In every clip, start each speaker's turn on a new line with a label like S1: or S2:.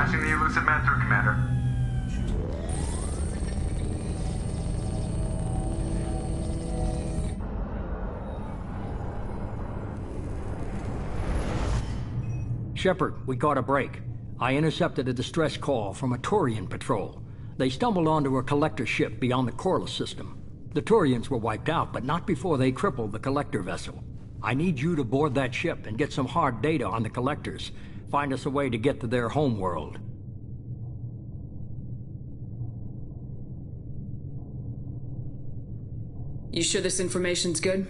S1: Patching the elusive man through, Commander.
S2: Shepard, we got a break. I intercepted a distress call from a Turian patrol. They stumbled onto a collector ship beyond the Corliss system. The Turians were wiped out, but not before they crippled the collector vessel. I need you to board that ship and get some hard data on the collectors. Find us a way to get to their homeworld.
S3: You sure this information's good?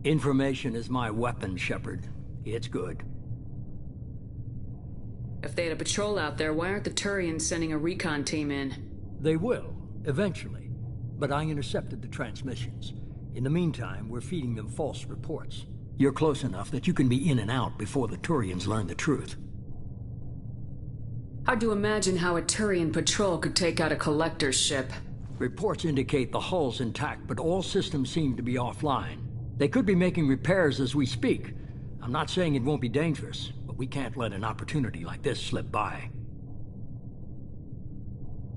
S2: Information is my weapon, Shepard. It's good.
S3: If they had a patrol out there, why aren't the Turians sending a recon team in?
S2: They will, eventually. But I intercepted the transmissions. In the meantime, we're feeding them false reports. You're close enough that you can be in and out before the Turians learn the truth.
S3: Hard to imagine how a Turian patrol could take out a collector's ship.
S2: Reports indicate the hull's intact, but all systems seem to be offline. They could be making repairs as we speak. I'm not saying it won't be dangerous, but we can't let an opportunity like this slip by.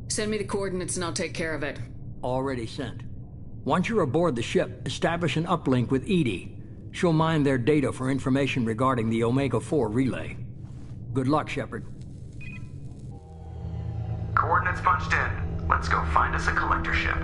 S3: Send me the coordinates and I'll take care of it.
S2: Already sent. Once you're aboard the ship, establish an uplink with Edie. She'll mine their data for information regarding the Omega-4 relay. Good luck, Shepard.
S1: Coordinates punched in. Let's go find us a collector ship.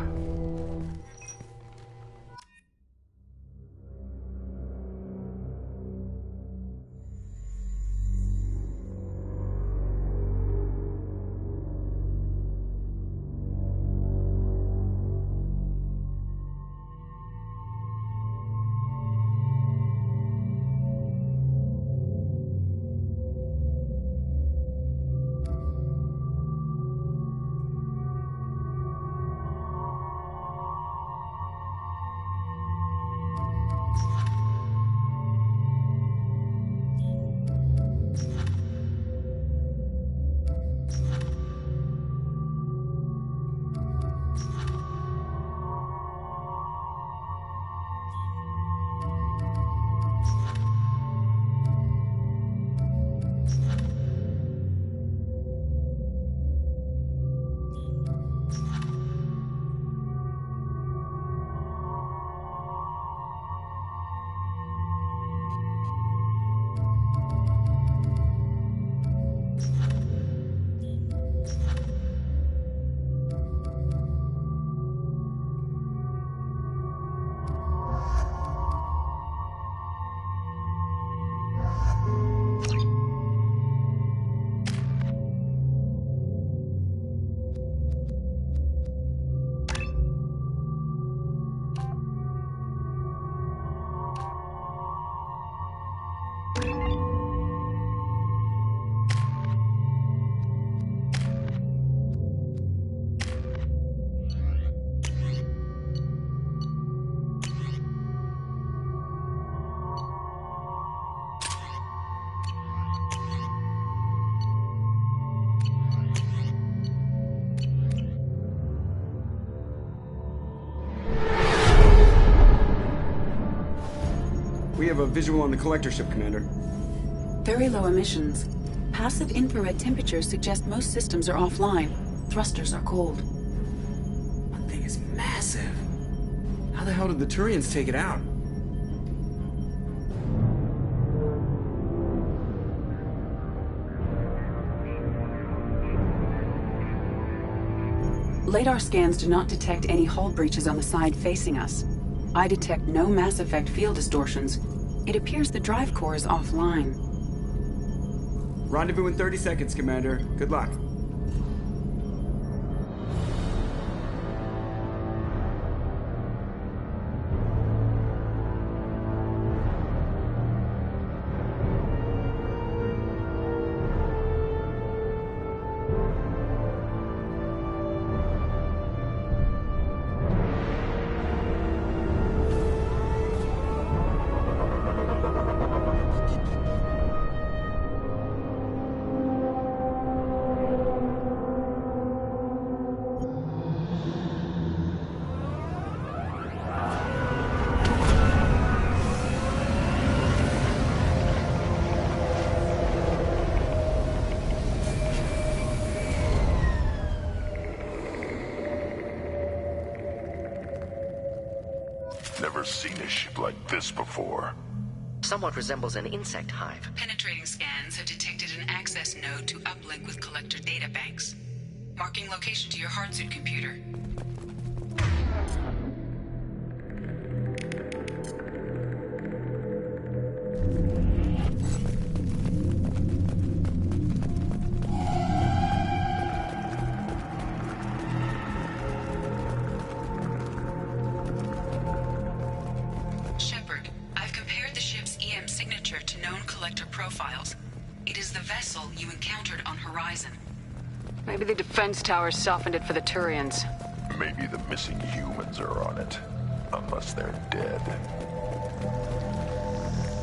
S4: We have a visual on the collector ship, Commander.
S5: Very low emissions. Passive infrared temperatures suggest most systems are offline. Thrusters are cold.
S4: That thing is massive. How the hell did the Turians take it out?
S5: Radar scans do not detect any hull breaches on the side facing us. I detect no Mass Effect field distortions. It appears the drive core is offline.
S4: Rendezvous in 30 seconds, Commander. Good luck.
S6: Never seen a ship like this before.
S7: Somewhat resembles an insect hive.
S5: Penetrating scans have detected an access node to uplink with collector databanks. Marking location to your hardsuit computer. Shepard, I've compared the ship's EM signature to known collector profiles. It is the vessel you encountered on Horizon.
S3: Maybe the defense towers softened it for the Turians.
S6: Maybe the missing humans are on it. Unless they're dead.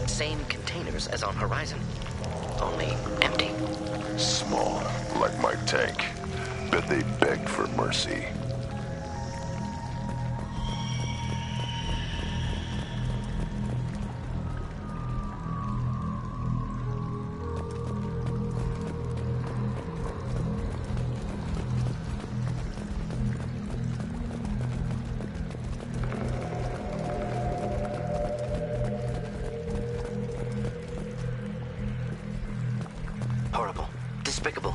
S7: Same containers as on Horizon. Only empty.
S6: Small, like my tank. Bet they begged for mercy.
S7: Horrible. Despicable.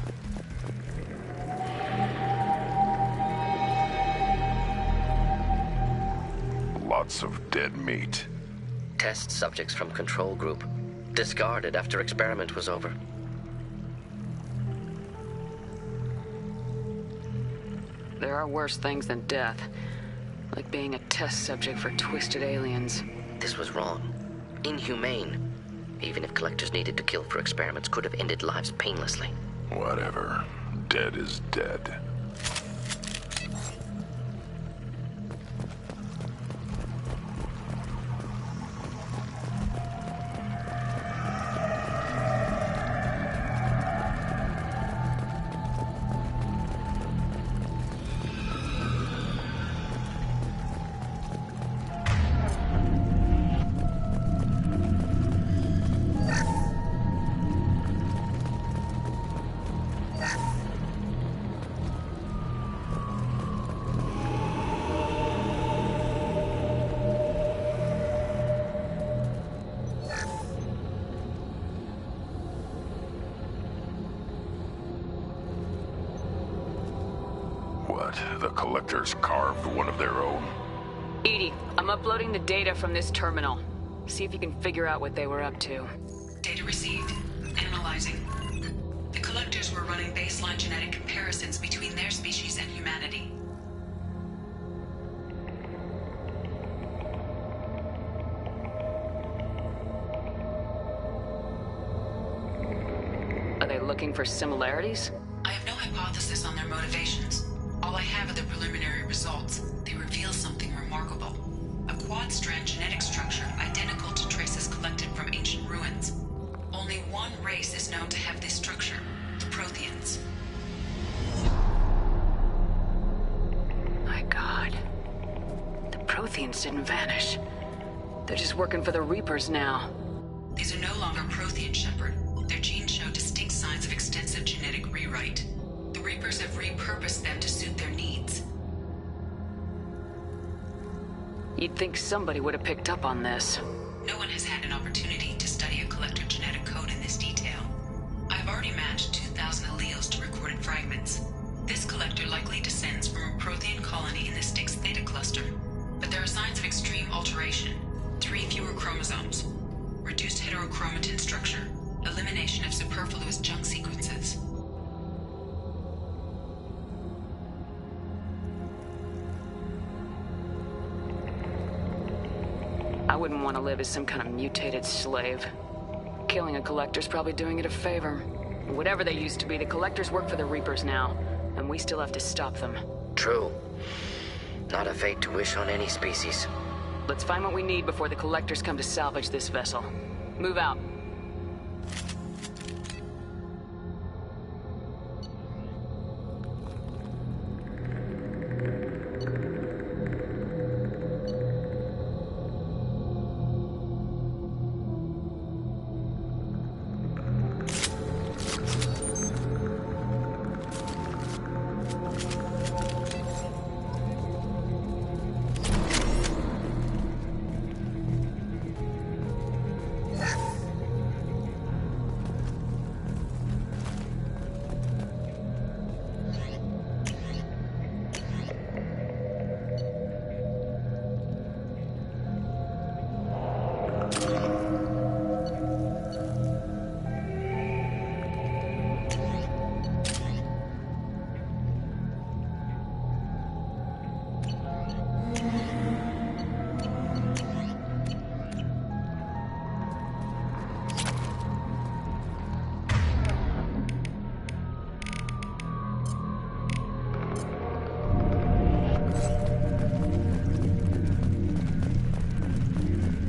S6: Lots of dead meat.
S7: Test subjects from control group. Discarded after experiment was over.
S3: There are worse things than death. Like being a test subject for twisted aliens.
S7: This was wrong. Inhumane. Even if collectors needed to kill for experiments, could have ended lives painlessly.
S6: Whatever. Dead is dead. What? The collectors carved one of their own?
S3: Edie, I'm uploading the data from this terminal. See if you can figure out what they were up to.
S5: Data received. Analyzing. The collectors were running baseline genetic comparisons between their species and humanity.
S3: Are they looking for similarities?
S5: I have no hypothesis on their motivations. All I have are the preliminary results. They reveal something remarkable. A quad-strand genetic structure identical to traces collected from ancient ruins. Only one race is known to have this structure, the Protheans.
S3: My God. The Protheans didn't vanish. They're just working for the Reapers now.
S5: These are no longer Prothean, Shepard. Their genes show distinct signs of extensive genetic rewrite. The Reapers have repurposed them to suit their needs.
S3: You'd think somebody would have picked up on this.
S5: No one has had an opportunity to study a collector genetic code in this detail. I've already matched 2,000 alleles to recorded fragments. This collector likely descends from a Prothean colony in the Styx Theta cluster. But there are signs of extreme alteration. 3 fewer chromosomes. Reduced heterochromatin structure. Elimination of superfluous junk sequences.
S3: I wouldn't want to live as some kind of mutated slave. Killing a collector's probably doing it a favor. Whatever they used to be, the collectors work for the Reapers now, and we still have to stop them.
S7: True. Not a fate to wish on any species.
S3: Let's find what we need before the collectors come to salvage this vessel. Move out.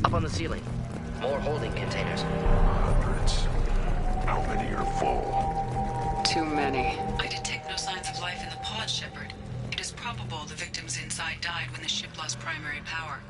S7: Up on the ceiling. More holding containers.
S6: Hundreds. How many are full?
S3: Too many.
S5: I detect no signs of life in the pod, Shepard. It is probable the victims inside died when the ship lost primary power.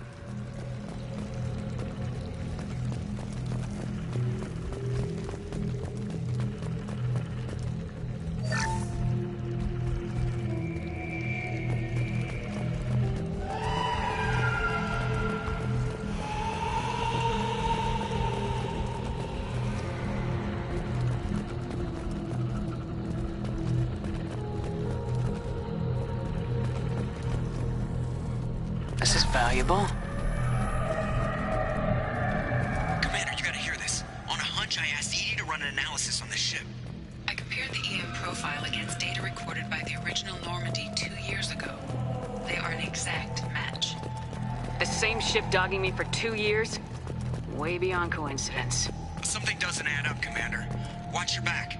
S3: This is valuable.
S8: Commander, you gotta hear this. On a hunch, I asked Edie to run an analysis on this ship.
S5: I compared the EM profile against data recorded by the original Normandy 2 years ago. They are an exact match.
S3: The same ship dogging me for 2 years? Way beyond coincidence.
S8: Something doesn't add up, Commander. Watch your back.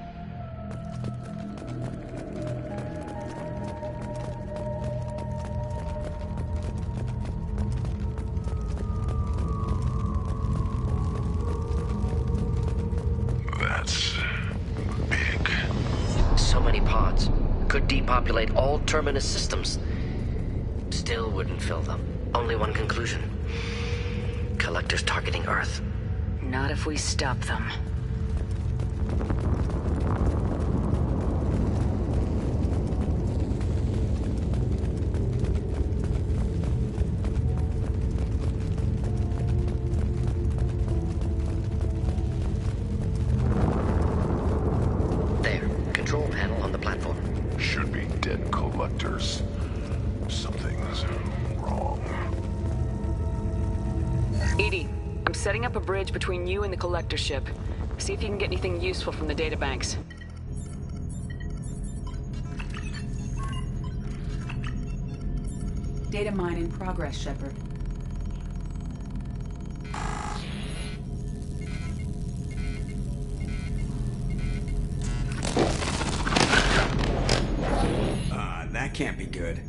S6: That's big.
S7: So many pods. Could depopulate all Terminus systems. Still wouldn't fill them. Only one conclusion. Collectors targeting Earth.
S3: Not if we stop them.
S7: There. Control panel on the platform.
S6: Should be dead collectors. Something's wrong.
S3: Edie, I'm setting up a bridge between you and the collector ship. See if you can get anything useful from the databanks.
S5: Data mine in progress, Shepard.
S4: That can't be good.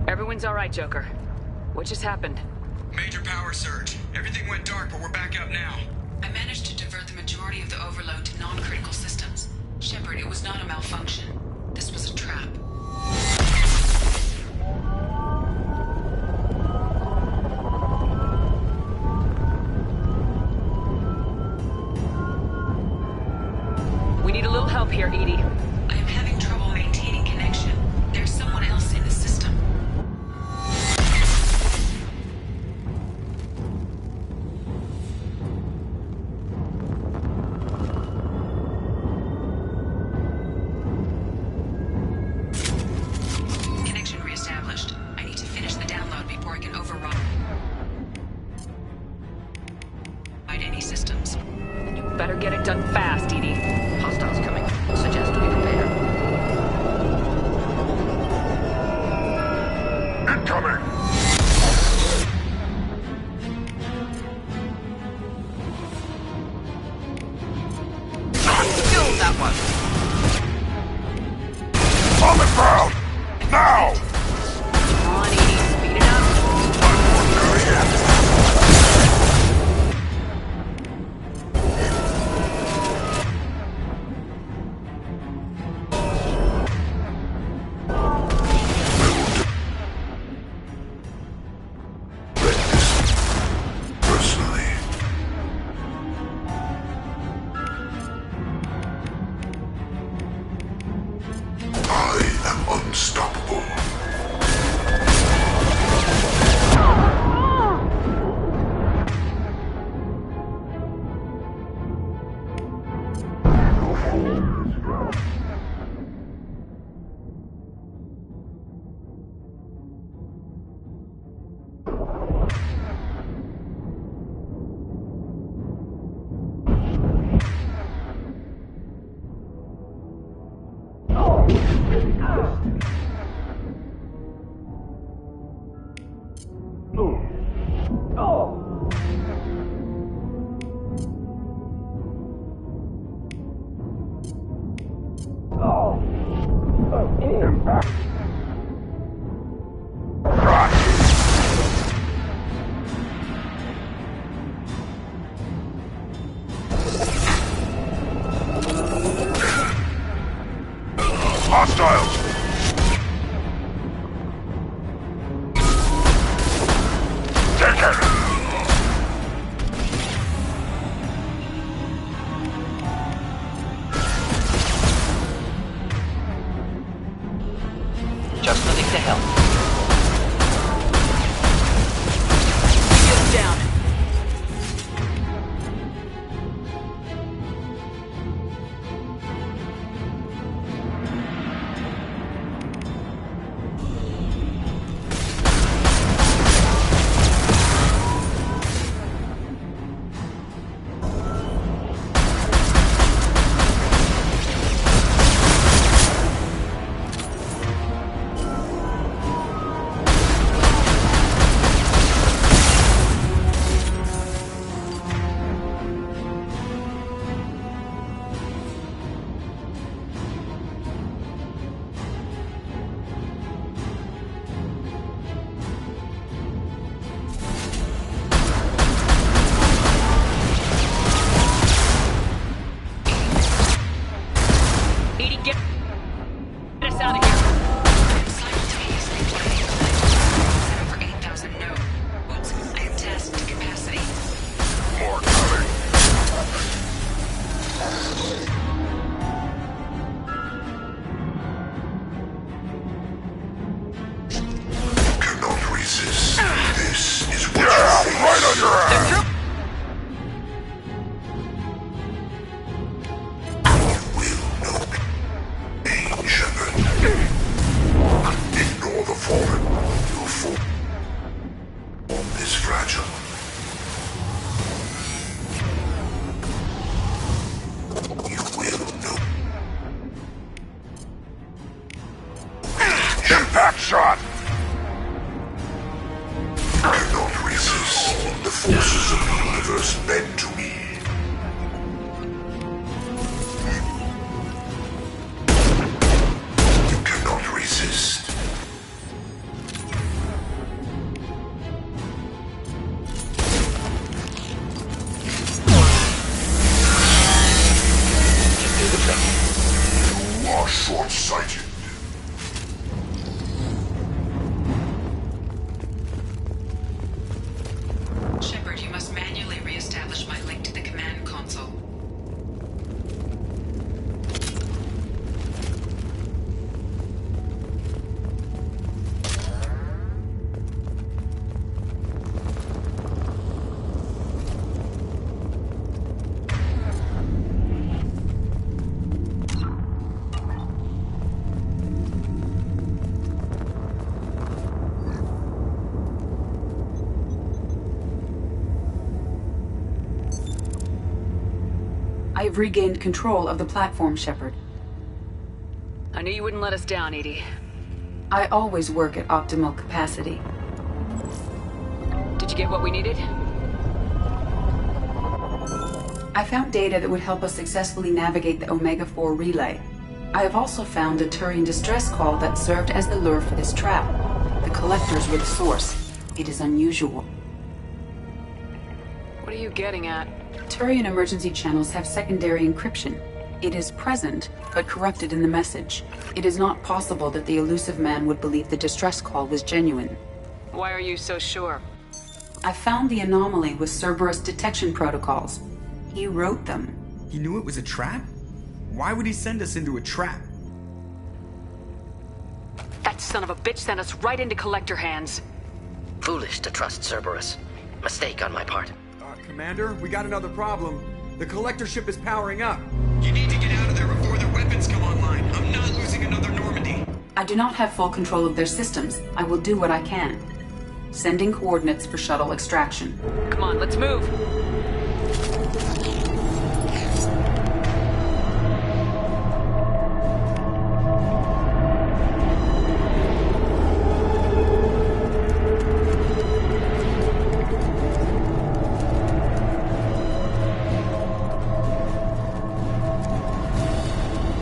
S3: Everyone's all right, Joker. What just happened?
S4: Major power surge. Everything went dark, but we're back up now.
S5: I managed to divert the majority of the overload to non-critical systems. Shepard, it was not a malfunction. This was a trap.
S3: We need a little help here, Edie.
S5: I am having trouble maintaining connection. There's someone else in the system. Connection reestablished. I need to finish the download before I can override any systems.
S3: Then you better get it done fast, Edie.
S7: Hostiles coming. Suggest we prepare.
S6: Incoming!
S7: Kill that one!
S6: On the ground! Now!
S3: Come on, Edie. Speed it up.
S6: Personally. I am unstoppable. Hostiles! Take it!
S7: Just moving to help.
S3: Get down. Get us out of here.
S5: Simultaneously planning set over 8,000 nodes. I am tasked to capacity.
S6: More coming. Cannot resist. This is what you face. Right on your ass! Ignore the fallen. Your form is fragile. You will know. Impact shot! Cannot resist. The forces of the universe bend to me. You cannot resist. You are short-sighted.
S5: Shepard, you must manually re-establish my link to the command console.
S9: I have regained control of the platform, Shepard.
S3: I knew you wouldn't let us down, Edie.
S9: I always work at optimal capacity.
S3: Did you get what we needed?
S9: I found data that would help us successfully navigate the Omega-4 relay. I have also found a Turian distress call that served as the lure for this trap. The collectors were the source. It is unusual.
S3: What are you getting at?
S9: Turian emergency channels have secondary encryption. It is present, but corrupted in the message. It is not possible that the elusive man would believe the distress call was genuine.
S3: Why are you so sure?
S9: I found the anomaly with Cerberus detection protocols. He wrote them.
S4: He knew it was a trap? Why would he send us into a trap?
S3: That son of a bitch sent us right into Collector hands.
S7: Foolish to trust Cerberus. Mistake on my part.
S4: Commander, we got another problem. The collector ship is powering up.
S8: You need to get out of there before their weapons come online. I'm not losing another Normandy.
S9: I do not have full control of their systems. I will do what I can. Sending coordinates for shuttle extraction.
S3: Come on, let's move.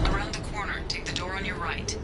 S5: Around the corner, take the door on your right.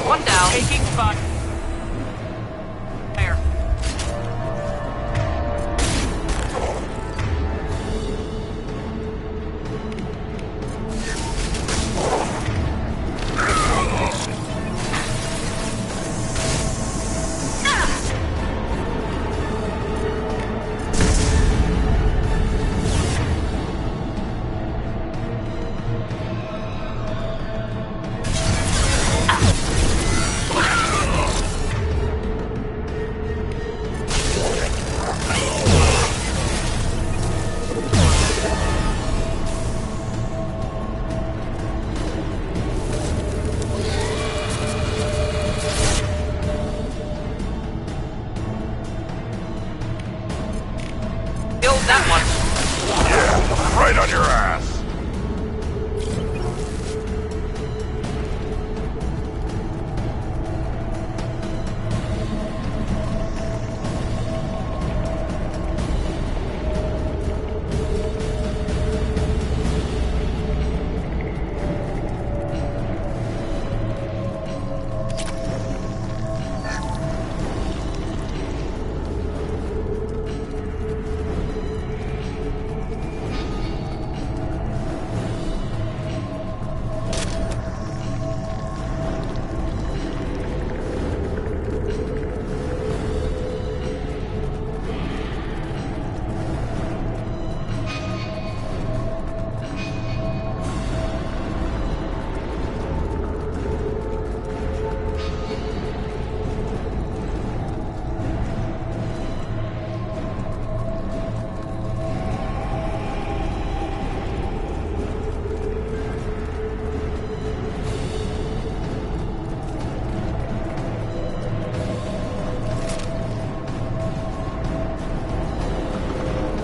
S3: One down.
S10: Taking fire. That one.
S6: Yeah, right on your ass.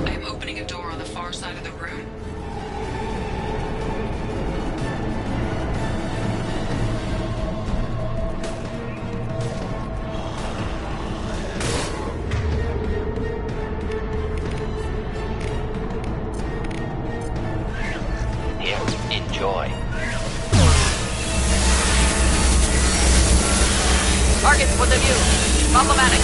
S5: I am opening a door on the far side of the room.
S7: Here, enjoy.
S3: Targets with a view. Problematic.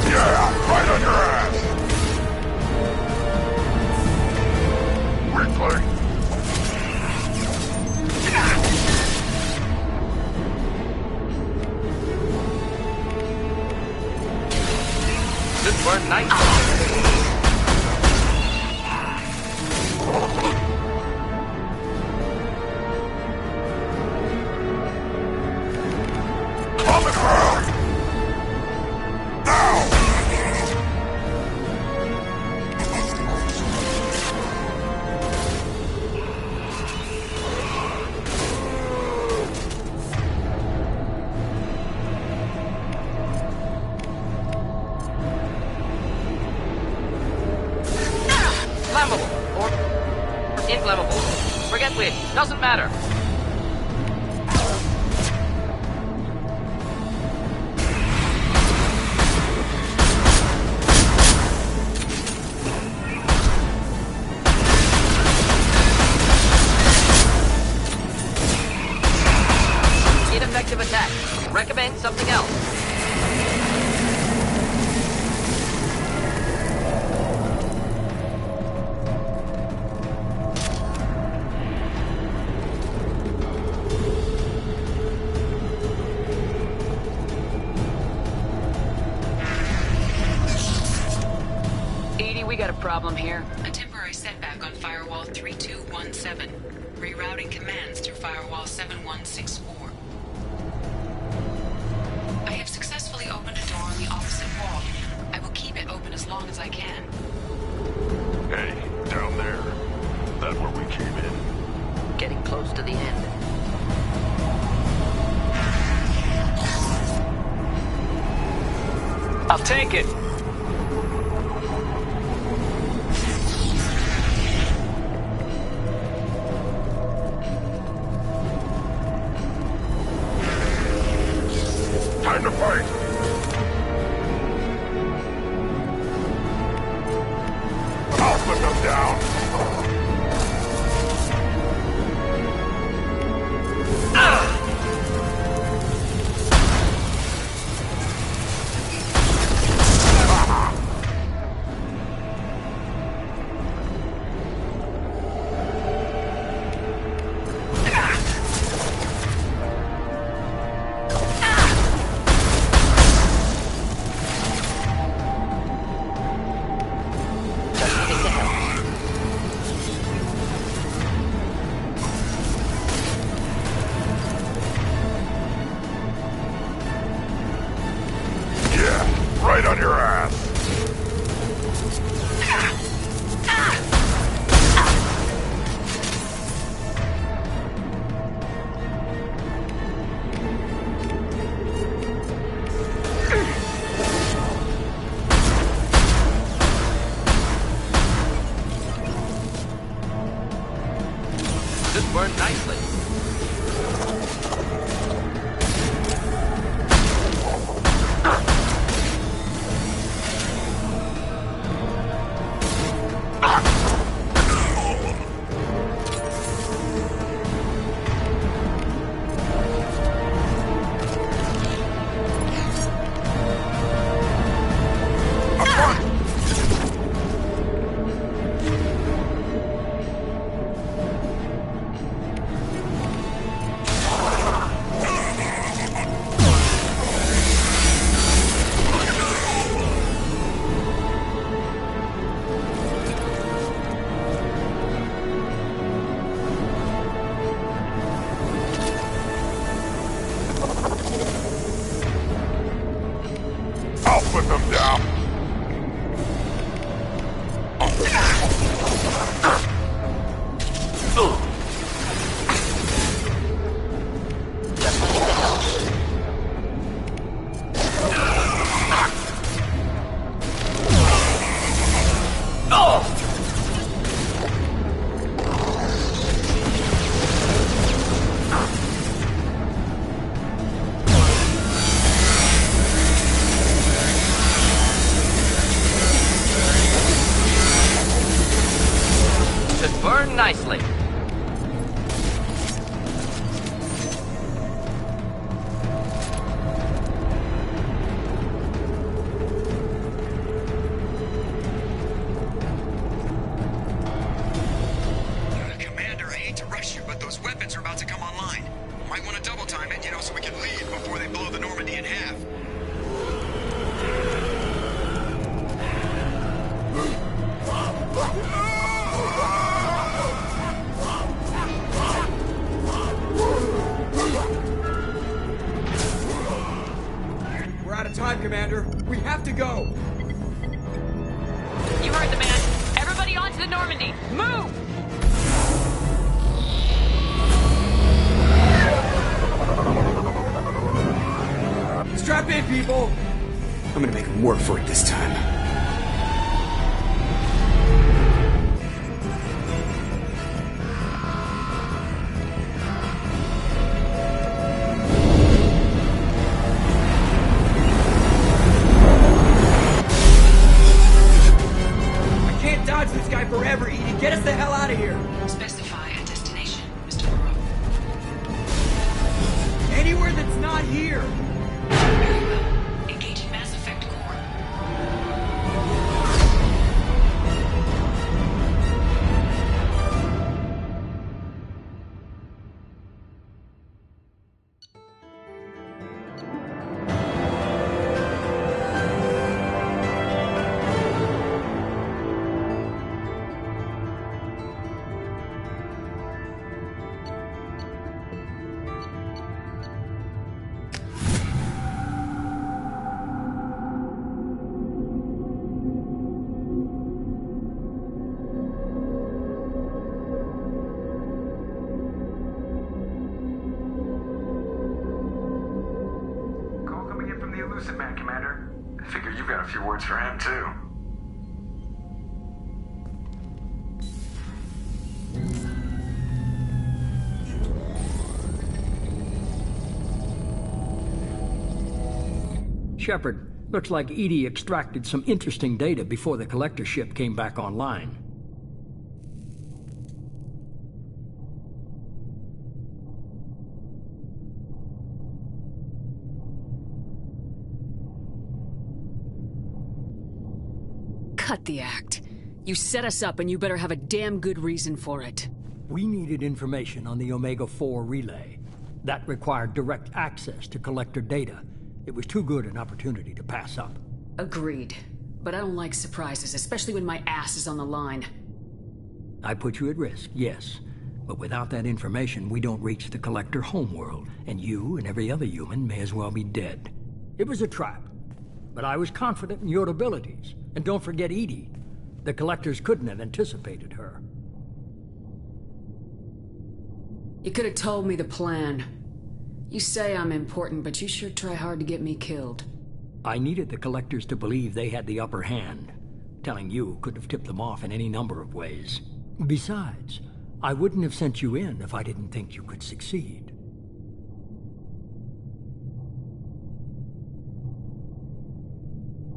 S6: Yeah, right on your ass. Weakling.
S10: Good work, nice.
S6: Coming around. Now.
S3: Flammable. Or inflammable. Forget which. Doesn't matter. Ineffective attack. Recommend something else. Edie, we got a problem here.
S5: A temporary setback on Firewall 3217. Rerouting commands through Firewall 7164. I have successfully opened a door on the opposite wall. I will keep it open as long as I can.
S6: Hey, down there. That where we came in.
S7: Getting close to the end.
S10: I'll take it.
S6: to fight! I'll put them down! Right on your ass!
S10: This burned nicely. I'll put them down! Just burned nicely.
S8: Commander, I hate to rush you, but those weapons are about to come online. Might want to double time it, so we can leave before they blow the Normandy in half.
S4: We're out of time, Commander. We have to go.
S3: You heard the man. Everybody onto the Normandy. Move!
S4: Strap in, people. I'm gonna make them work for it this time. I can't dodge this guy forever, Edie. Get us the hell out of here.
S5: Specify a destination, Mr. Moreau.
S4: Anywhere that's not here.
S5: Very well. Engaging Mass Effect core.
S1: Call coming in from the Elusive Man, Commander. I figure you've got a few words for him, too.
S2: Shepard, looks like Edie extracted some interesting data before the collector ship came back online.
S3: Cut the act. You set us up and you better have a damn good reason for it.
S2: We needed information on the Omega-4 relay. That required direct access to collector data. It was too good an opportunity to pass up.
S3: Agreed. But I don't like surprises, especially when my ass is on the line.
S2: I put you at risk, yes. But without that information, we don't reach the collector homeworld, and you and every other human may as well be dead. It was a trap. But I was confident in your abilities. And don't forget Edie. The collectors couldn't have anticipated her.
S3: You could have told me the plan. You say I'm important, but you sure try hard to get me killed.
S2: I needed the collectors to believe they had the upper hand. Telling you could have tipped them off in any number of ways. Besides, I wouldn't have sent you in if I didn't think you could succeed.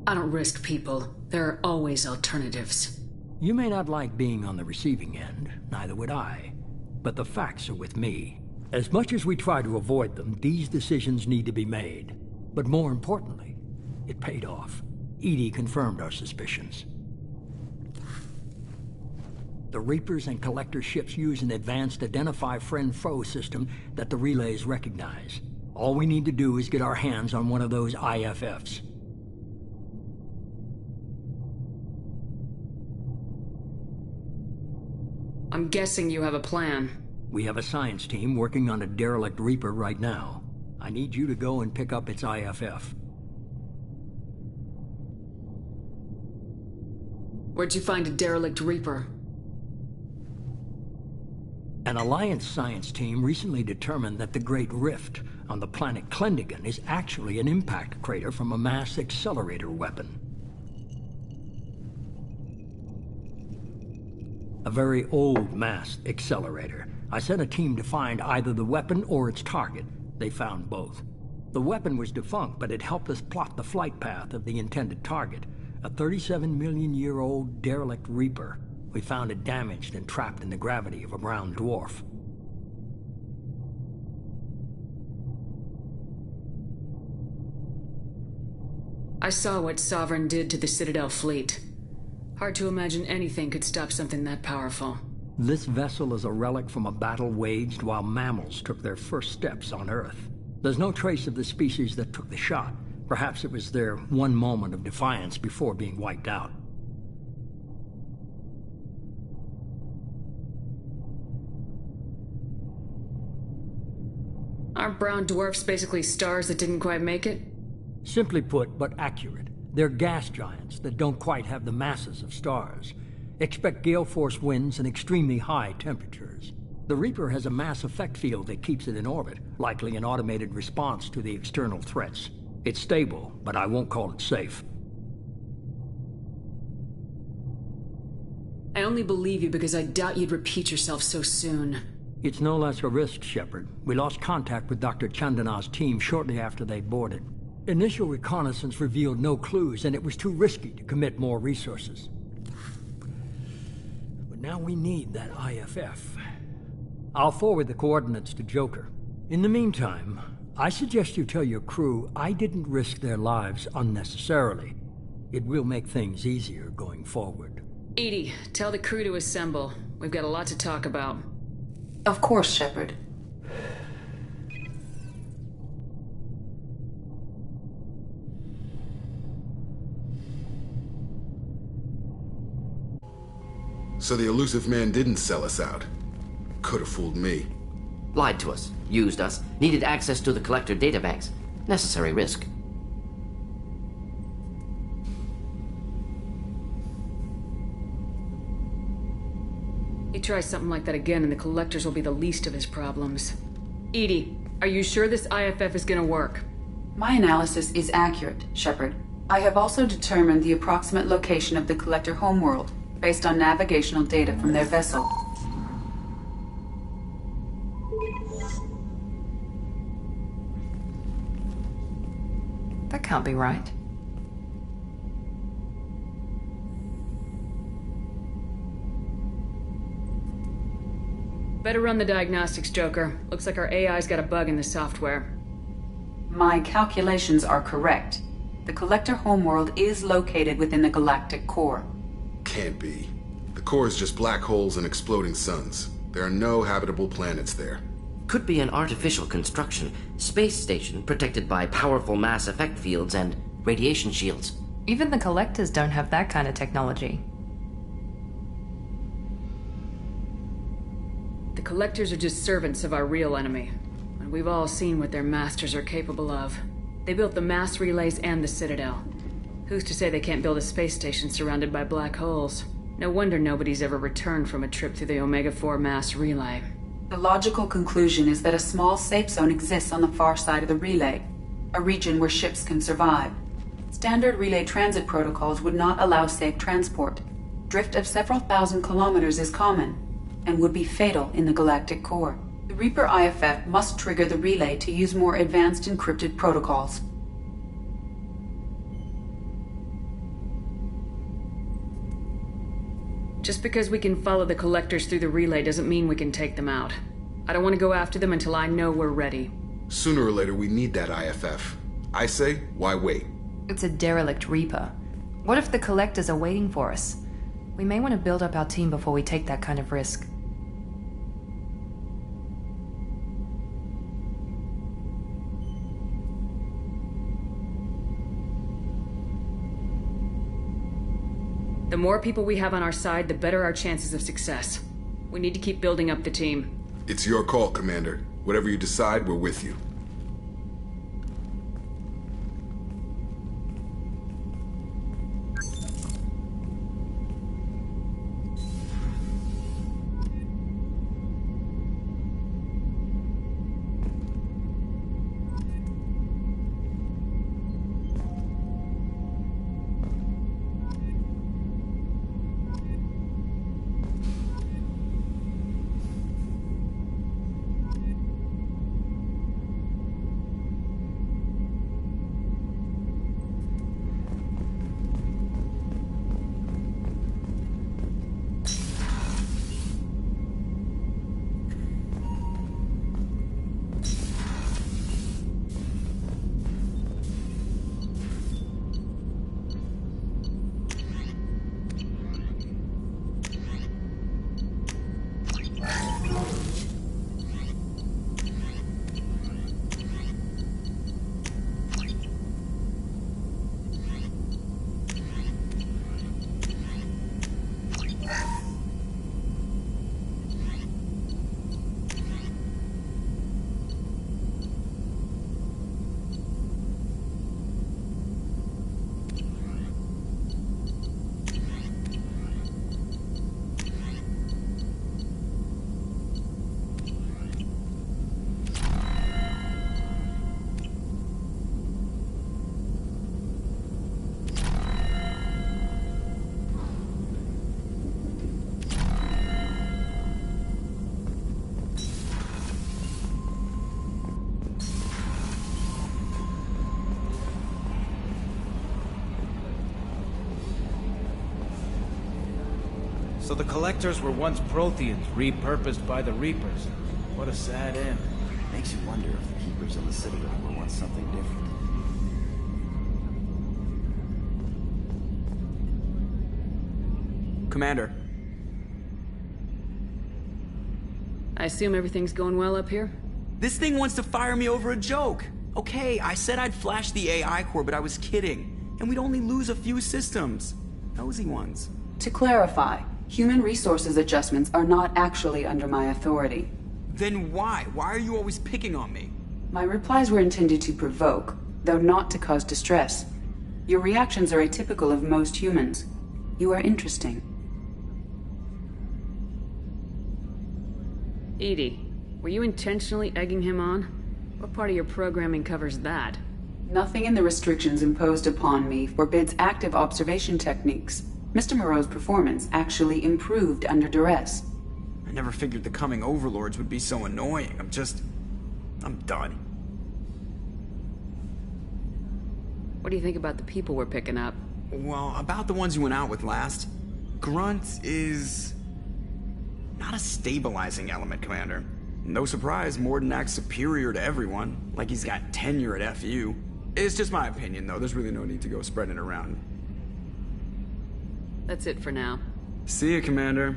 S3: I don't risk people. There are always alternatives.
S2: You may not like being on the receiving end, neither would I. But the facts are with me. As much as we try to avoid them, these decisions need to be made. But more importantly, it paid off. Edie confirmed our suspicions. The Reapers and Collector ships use an advanced Identify Friend-Foe system that the relays recognize. All we need to do is get our hands on one of those IFFs.
S3: I'm guessing you have a plan.
S2: We have a science team working on a derelict Reaper right now. I need you to go and pick up its IFF.
S3: Where'd you find a derelict Reaper?
S2: An Alliance science team recently determined that the Great Rift on the planet Klendigan is actually an impact crater from a mass accelerator weapon. A very old mass accelerator. I sent a team to find either the weapon or its target. They found both. The weapon was defunct, but it helped us plot the flight path of the intended target. A 37-million-year-old derelict Reaper. We found it damaged and trapped in the gravity of a brown dwarf.
S3: I saw what Sovereign did to the Citadel fleet. Hard to imagine anything could stop something that powerful.
S2: This vessel is a relic from a battle waged while mammals took their first steps on Earth. There's no trace of the species that took the shot. Perhaps it was their one moment of defiance before being wiped out.
S3: Aren't brown dwarfs basically stars that didn't quite make it?
S2: Simply put, but accurate. They're gas giants that don't quite have the masses of stars. Expect gale force winds and extremely high temperatures. The Reaper has a mass effect field that keeps it in orbit, likely an automated response to the external threats. It's stable, but I won't call it safe.
S3: I only believe you because I doubt you'd repeat yourself so soon.
S2: It's no less a risk, Shepard. We lost contact with Dr. Chandana's team shortly after they boarded. Initial reconnaissance revealed no clues, and it was too risky to commit more resources. But now we need that IFF. I'll forward the coordinates to Joker. In the meantime, I suggest you tell your crew I didn't risk their lives unnecessarily. It will make things easier going forward.
S3: Edie, tell the crew to assemble. We've got a lot to talk about.
S9: Of course, Shepard.
S4: So the elusive man didn't sell us out. Could have fooled me.
S7: Lied to us, used us, needed access to the collector databanks. Necessary risk.
S3: You try something like that again and the collectors will be the least of his problems. Edie, are you sure this IFF is gonna work?
S9: My analysis is accurate, Shepard. I have also determined the approximate location of the collector homeworld, based on navigational data from their vessel.
S11: That can't be right.
S3: Better run the diagnostics, Joker. Looks like our AI's got a bug in the software.
S9: My calculations are correct. The Collector homeworld is located within the galactic core.
S6: Can't be. The core is just black holes and exploding suns. There are no habitable planets there.
S7: Could be an artificial construction, space station protected by powerful mass effect fields and radiation shields.
S11: Even the Collectors don't have that kind of technology.
S3: The Collectors are just servants of our real enemy, and we've all seen what their masters are capable of. They built the mass relays and the Citadel. Who's to say they can't build a space station surrounded by black holes? No wonder nobody's ever returned from a trip through the Omega-4 mass relay.
S9: The logical conclusion is that a small safe zone exists on the far side of the relay, a region where ships can survive. Standard relay transit protocols would not allow safe transport. Drift of several thousand kilometers is common, and would be fatal in the galactic core. The Reaper IFF must trigger the relay to use more advanced encrypted protocols.
S3: Just because we can follow the Collectors through the relay doesn't mean we can take them out. I don't want to go after them until I know we're ready.
S6: Sooner or later, we need that IFF. I say, why wait?
S11: It's a derelict Reaper. What if the Collectors are waiting for us? We may want to build up our team before we take that kind of risk.
S3: The more people we have on our side, the better our chances of success. We need to keep building up the team.
S6: It's your call, Commander. Whatever you decide, we're with you.
S12: So the Collectors were once Protheans, repurposed by the Reapers. What a sad end.
S13: Makes you wonder if the Keepers of the Citadel were once something different.
S4: Commander.
S3: I assume everything's going well up here?
S4: This thing wants to fire me over a joke. Okay, I said I'd flash the AI core, but I was kidding. And we'd only lose a few systems. Nosy ones.
S9: To clarify, human resources adjustments are not actually under my authority.
S4: Then why? Why are you always picking on me?
S9: My replies were intended to provoke, though not to cause distress. Your reactions are atypical of most humans. You are interesting.
S3: Edie, were you intentionally egging him on? What part of your programming covers that?
S9: Nothing in the restrictions imposed upon me forbids active observation techniques. Mr. Moreau's performance actually improved under duress.
S4: I never figured the coming overlords would be so annoying. I'm done.
S3: What do you think about the people we're picking up?
S4: Well, about the ones you went out with last, Grunt is not a stabilizing element, Commander. No surprise, Morden acts superior to everyone, like he's got tenure at FU. It's just my opinion, though. There's really no need to go spreading it around.
S3: That's it for now.
S4: See you, Commander.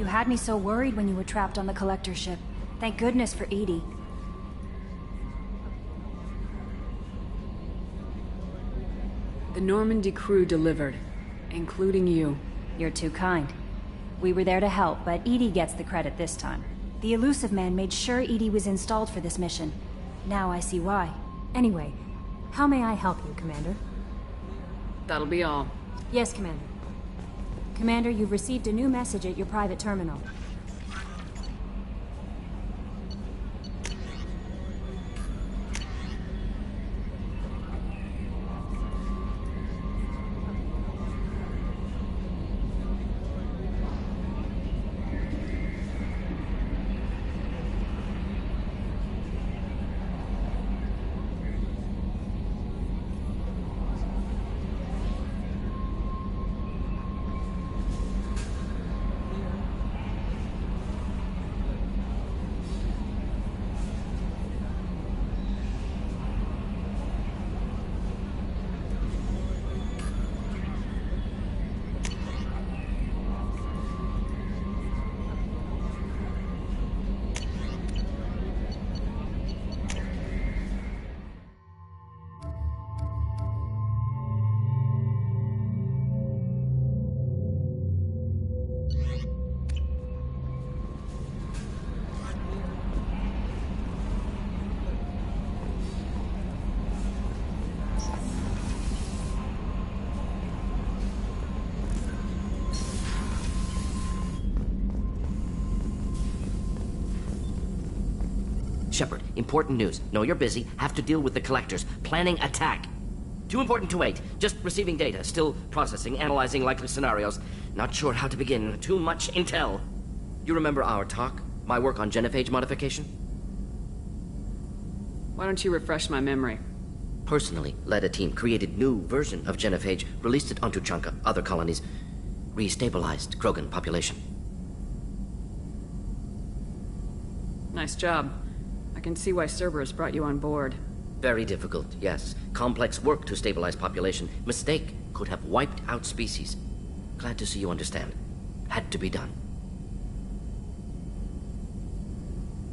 S14: You had me so worried when you were trapped on the collector ship. Thank goodness for Edie.
S3: The Normandy crew delivered, including you.
S14: You're too kind. We were there to help, but Edie gets the credit this time. The Elusive Man made sure Edie was installed for this mission. Now I see why.
S15: Anyway, how may I help you, Commander?
S3: That'll be all.
S15: Yes, Commander. Commander, you've received a new message at your private terminal.
S7: Shepard, important news. Know you're busy. Have to deal with the collectors. Planning attack. Too important to wait. Just receiving data. Still processing, analyzing likely scenarios. Not sure how to begin. Too much intel. You remember our talk? My work on genophage modification?
S3: Why don't you refresh my memory?
S7: Personally led a team, created new version of genophage, released it onto Chanka, other colonies, restabilized Krogan population.
S3: Nice job. I can see why Cerberus brought you on board.
S7: Very difficult, yes. Complex work to stabilize population. Mistake could have wiped out species. Glad to see you understand. Had to be done.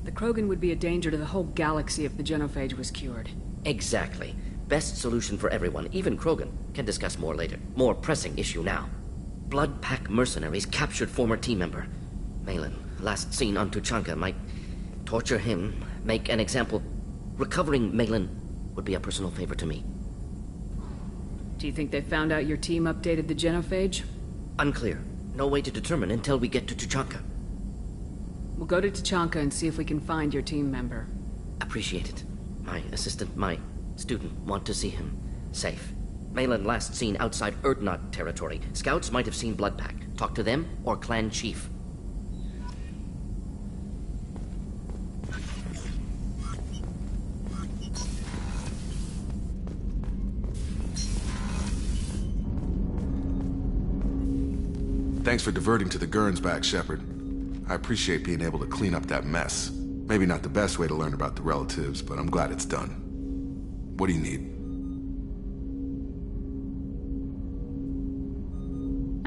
S3: The Krogan would be a danger to the whole galaxy if the genophage was cured.
S7: Exactly. Best solution for everyone, even Krogan. Can discuss more later. More pressing issue now. Blood Pack mercenaries captured former team member. Malin, last seen on Tuchanka, might torture him, make an example. Recovering Malin would be a personal favor to me.
S3: Do you think they found out your team updated the genophage?
S7: Unclear. No way to determine until we get to Tuchanka.
S3: We'll go to Tuchanka and see if we can find your team member.
S7: Appreciate it. My assistant, my student, want to see him safe. Malin last seen outside Erdnot territory. Scouts might have seen Blood Pack. Talk to them or clan chief.
S6: Thanks for diverting to the Gurns back, Shepard. I appreciate being able to clean up that mess. Maybe not the best way to learn about the relatives, but I'm glad it's done. What do you need?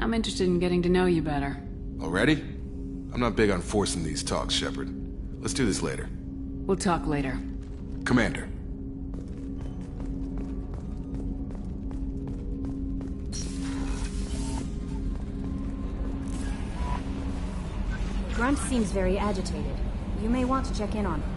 S3: I'm interested in getting to know you better.
S6: Already? I'm not big on forcing these talks, Shepard. Let's do this later.
S3: We'll talk later.
S6: Commander.
S15: Grunt seems very agitated. You may want to check in on him.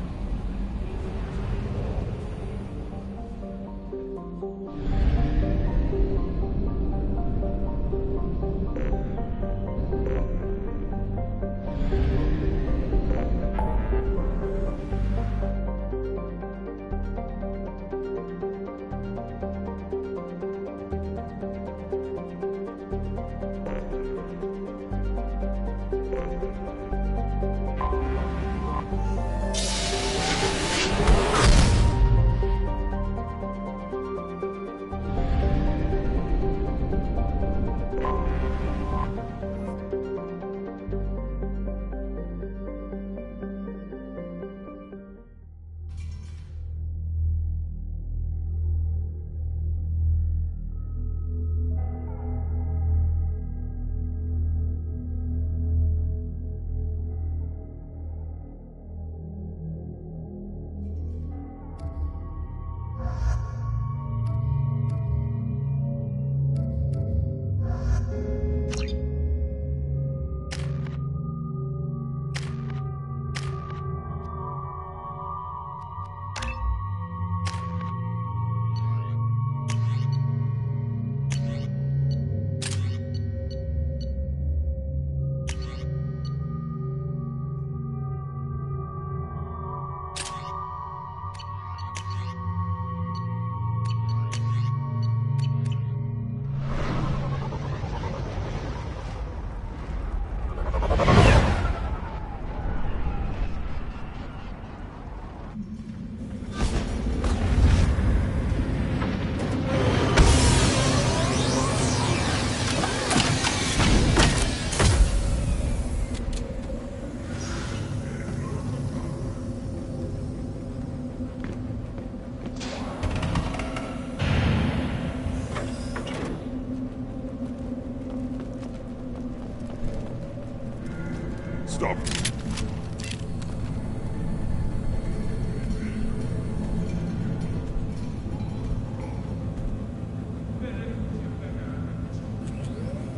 S16: Stop.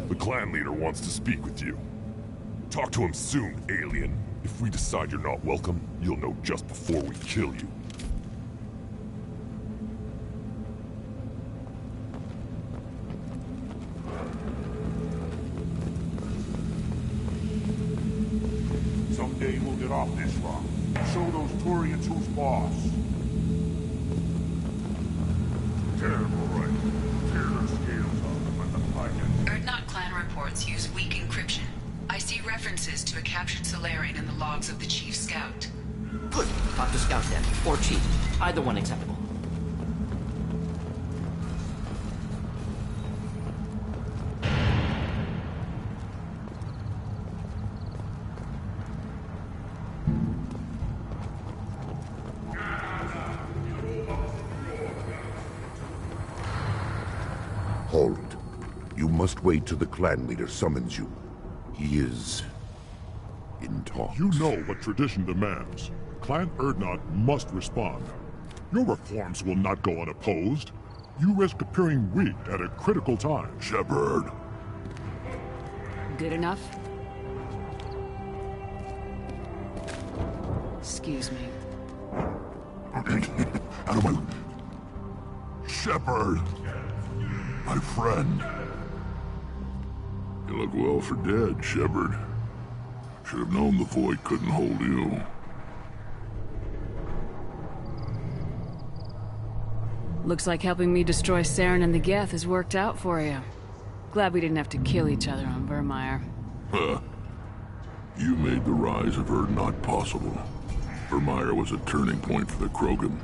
S16: The clan leader wants to speak with you. Talk to him soon, alien. If we decide you're not welcome, you'll know just before we kill you.
S17: Someday we'll get off this rock. Show those Turians who's boss. Terrible, right? Tear their scales off them at the pocket.
S5: Erdnot clan reports use weak encryption. I see references to a captured Solarian in the logs of the Chief Scout.
S7: Good. Talk to Scout then. Or Chief. Either one acceptable.
S18: Halt. You must wait till the clan leader summons you. He is in talks.
S16: You know what tradition demands. Clan Erdnot must respond. Your reforms will not go unopposed. You risk appearing weak at a critical time.
S17: Shepard.
S3: Good enough? Excuse me.
S17: Out of my... Shepard! My friend. You look well for dead, Shepard. Should have known the Void couldn't hold you.
S3: Looks like helping me destroy Saren and the Geth has worked out for you. Glad we didn't have to kill each other on Vermeer.
S17: Huh. You made the rise of Erdnot possible. Vermeer was a turning point for the Krogan,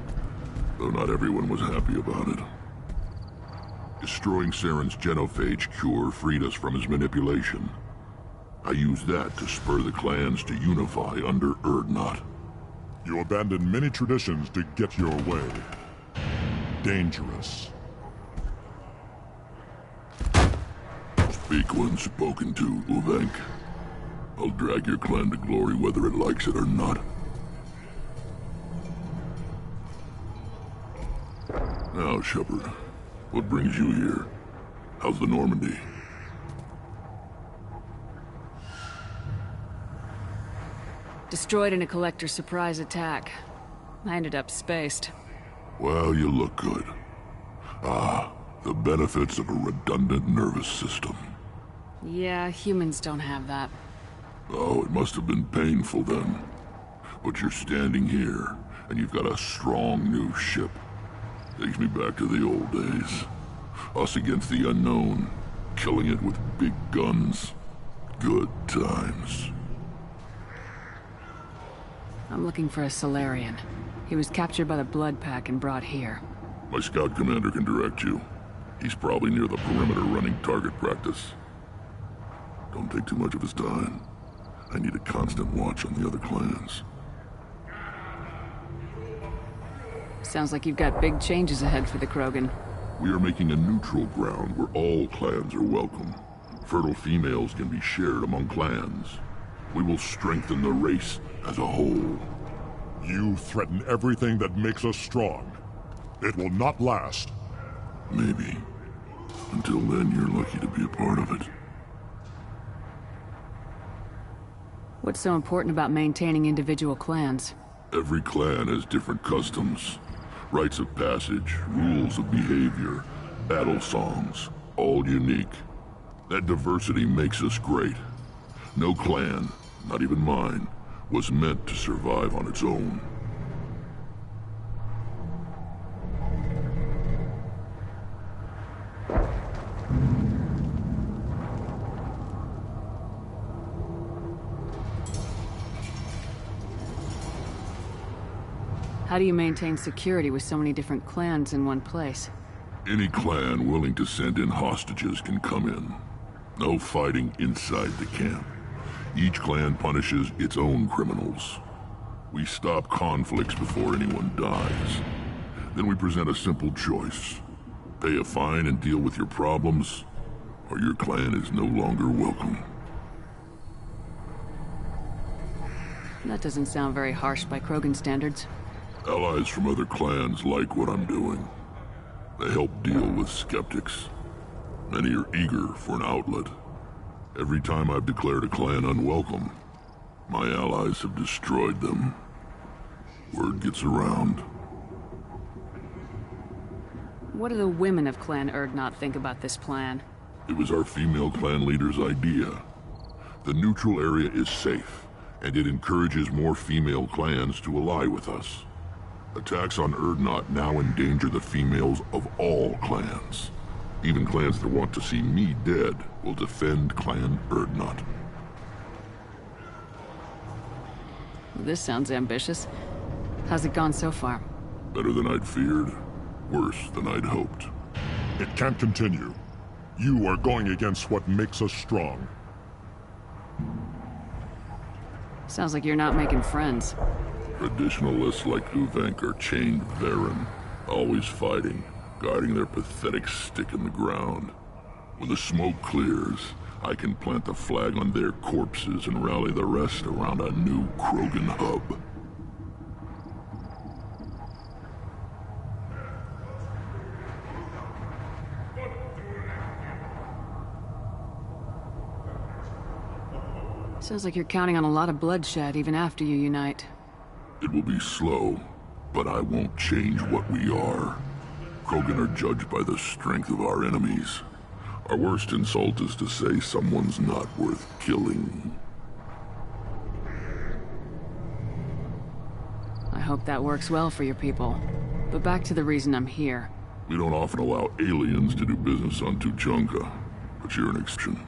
S17: though not everyone was happy about it. Destroying Saren's genophage cure freed us from his manipulation. I used that to spur the clans to unify under Erdnot.
S16: You abandoned many traditions to get your way. Dangerous.
S17: Speak when spoken to, Uvenk. I'll drag your clan to glory whether it likes it or not. Now, Shepard, what brings you here? How's the Normandy?
S3: Destroyed in a Collector surprise attack. I ended up spaced.
S17: Well, you look good. Ah, the benefits of a redundant nervous system.
S3: Yeah, humans don't have that.
S17: Oh, it must have been painful then. But you're standing here, and you've got a strong new ship. Takes me back to the old days. Us against the unknown, killing it with big guns. Good times.
S3: I'm looking for a Solarian. He was captured by the Blood Pack and brought here.
S17: My scout commander can direct you. He's probably near the perimeter running target practice. Don't take too much of his time. I need a constant watch on the other clans.
S3: Sounds like you've got big changes ahead for the Krogan.
S17: We are making a neutral ground where all clans are welcome. Fertile females can be shared among clans. We will strengthen the race as a whole.
S16: You threaten everything that makes us strong. It will not last.
S17: Maybe. Until then, you're lucky to be a part of it.
S3: What's so important about maintaining individual clans?
S17: Every clan has different customs, rites of passage, rules of behavior, battle songs, all unique. That diversity makes us great. No clan, not even mine, was meant to survive on its own.
S3: How do you maintain security with so many different clans in one place?
S17: Any clan willing to send in hostages can come in. No fighting inside the camp. Each clan punishes its own criminals. We stop conflicts before anyone dies. Then we present a simple choice. Pay a fine and deal with your problems, or your clan is no longer welcome.
S3: That doesn't sound very harsh by Krogan standards.
S17: Allies from other clans like what I'm doing. They help deal with skeptics. Many are eager for an outlet. Every time I've declared a clan unwelcome, my allies have destroyed them. Word gets around.
S3: What do the women of Clan Urdnot think about this plan?
S17: It was our female clan leader's idea. The neutral area is safe, and it encourages more female clans to ally with us. Attacks on Urdnot now endanger the females of all clans. Even clans that want to see me dead will defend Clan Urdnot.
S3: This sounds ambitious. How's it gone so far?
S17: Better than I'd feared. Worse than I'd hoped.
S16: It can't continue. You are going against what makes us strong.
S3: Sounds like you're not making friends.
S17: Traditionalists like Uvenk are chained Varen, always fighting, guarding their pathetic stick in the ground. When the smoke clears, I can plant the flag on their corpses and rally the rest around a new Krogan hub.
S3: Sounds like you're counting on a lot of bloodshed even after you unite.
S17: It will be slow, but I won't change what we are. Krogan are judged by the strength of our enemies. Our worst insult is to say someone's not worth killing.
S3: I hope that works well for your people. But back to the reason I'm here.
S17: We don't often allow aliens to do business on Tuchanka, but you're an exception.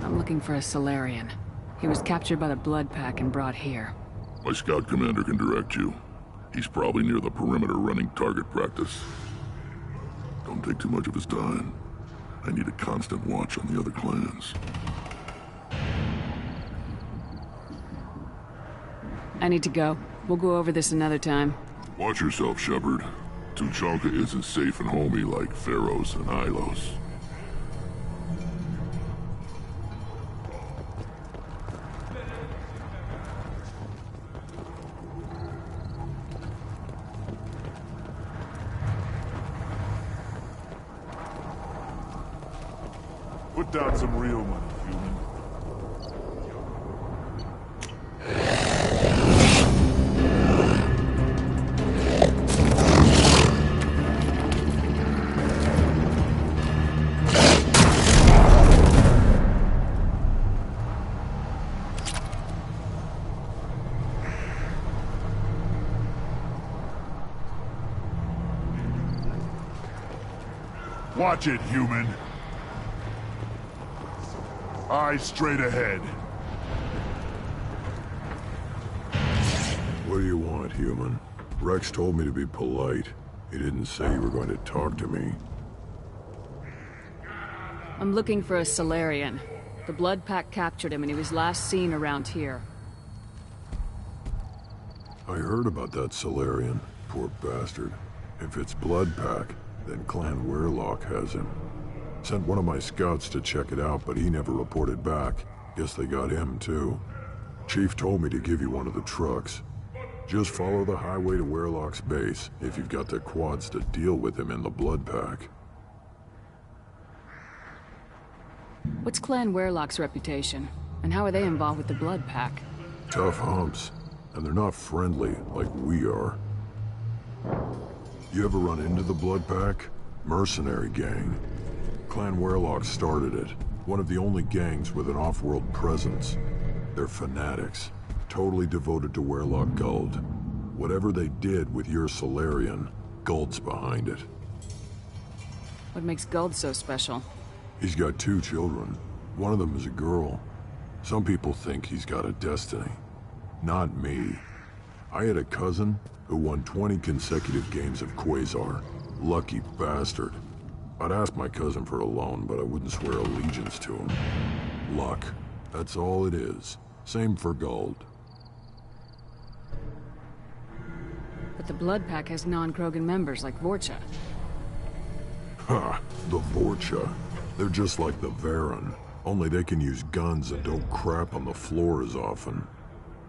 S3: I'm looking for a Solarian. He was captured by the Blood Pack and brought here.
S17: My scout commander can direct you. He's probably near the perimeter running target practice. Don't take too much of his time. I need a constant watch on the other clans.
S3: I need to go. We'll go over this another time.
S17: Watch yourself, Shepard. Tuchanka isn't safe and homey like Pharaohs and Ilos.
S16: Put down some real money, human. Watch it, human. Eyes straight ahead.
S18: What do you want, human? Rex told me to be polite. He didn't say you were going to talk to me.
S3: I'm looking for a Solarian. The Blood Pack captured him and he was last seen around here.
S18: I heard about that Solarian. Poor bastard. If it's Blood Pack, then Clan Weirlock has him. Sent one of my scouts to check it out, but he never reported back. Guess they got him, too. Chief told me to give you one of the trucks. Just follow the highway to Weirlock's base, if you've got the quads to deal with him in the Blood Pack.
S3: What's Clan Weirlock's reputation? And how are they involved with the Blood Pack?
S18: Tough humps, and they're not friendly like we are. You ever run into the Blood Pack? Mercenary gang. Clan Weirlock started it. One of the only gangs with an off-world presence. They're fanatics. Totally devoted to Weirlock Guld. Whatever they did with your Solarian, Guld's behind it.
S3: What makes Guld so special?
S18: He's got 2 children. One of them is a girl. Some people think he's got a destiny. Not me. I had a cousin who won 20 consecutive games of Quasar. Lucky bastard. I'd ask my cousin for a loan, but I wouldn't swear allegiance to him. Luck. That's all it is. Same for Guld.
S3: But the Blood Pack has non-Krogan members like Vorcha.
S18: Ha! The Vorcha. They're just like the Varen. Only they can use guns and don't crap on the floor as often.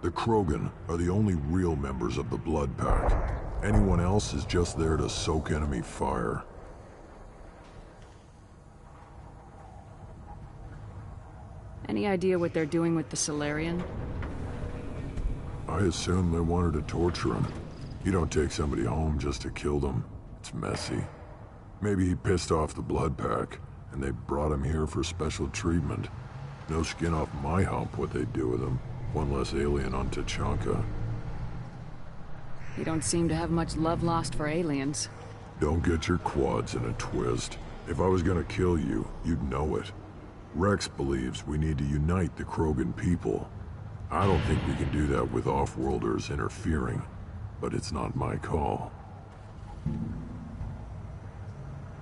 S18: The Krogan are the only real members of the Blood Pack. Anyone else is just there to soak enemy fire.
S3: Any idea what they're doing with the Solarian?
S18: I assume they wanted to torture him. You don't take somebody home just to kill them. It's messy. Maybe he pissed off the Blood Pack, and they brought him here for special treatment. No skin off my hump what they'd do with him. One less alien on Tachanka.
S3: You don't seem to have much love lost for aliens.
S18: Don't get your quads in a twist. If I was gonna kill you, you'd know it. Rex believes we need to unite the Krogan people. I don't think we can do that with off-worlders interfering, but it's not my call.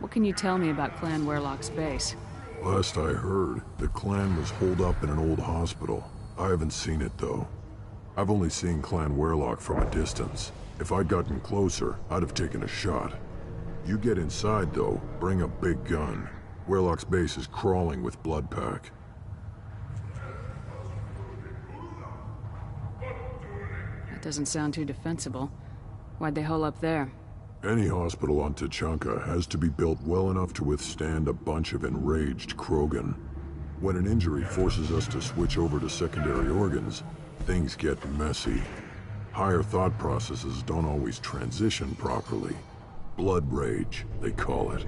S3: What can you tell me about Clan Werlock's base?
S18: Last I heard, the clan was holed up in an old hospital. I haven't seen it, though. I've only seen Clan Werlock from a distance. If I'd gotten closer, I'd have taken a shot. You get inside, though, bring a big gun. Werlock's base is crawling with Blood Pack.
S3: That doesn't sound too defensible. Why'd they hole up there?
S18: Any hospital on Tachanka has to be built well enough to withstand a bunch of enraged Krogan. When an injury forces us to switch over to secondary organs, things get messy. Higher thought processes don't always transition properly. Blood rage, they call it.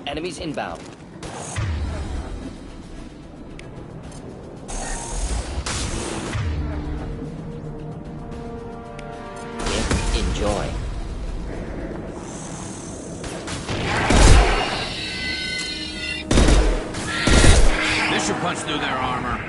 S7: Enemies inbound. Enjoy.
S12: This should punch through their armor.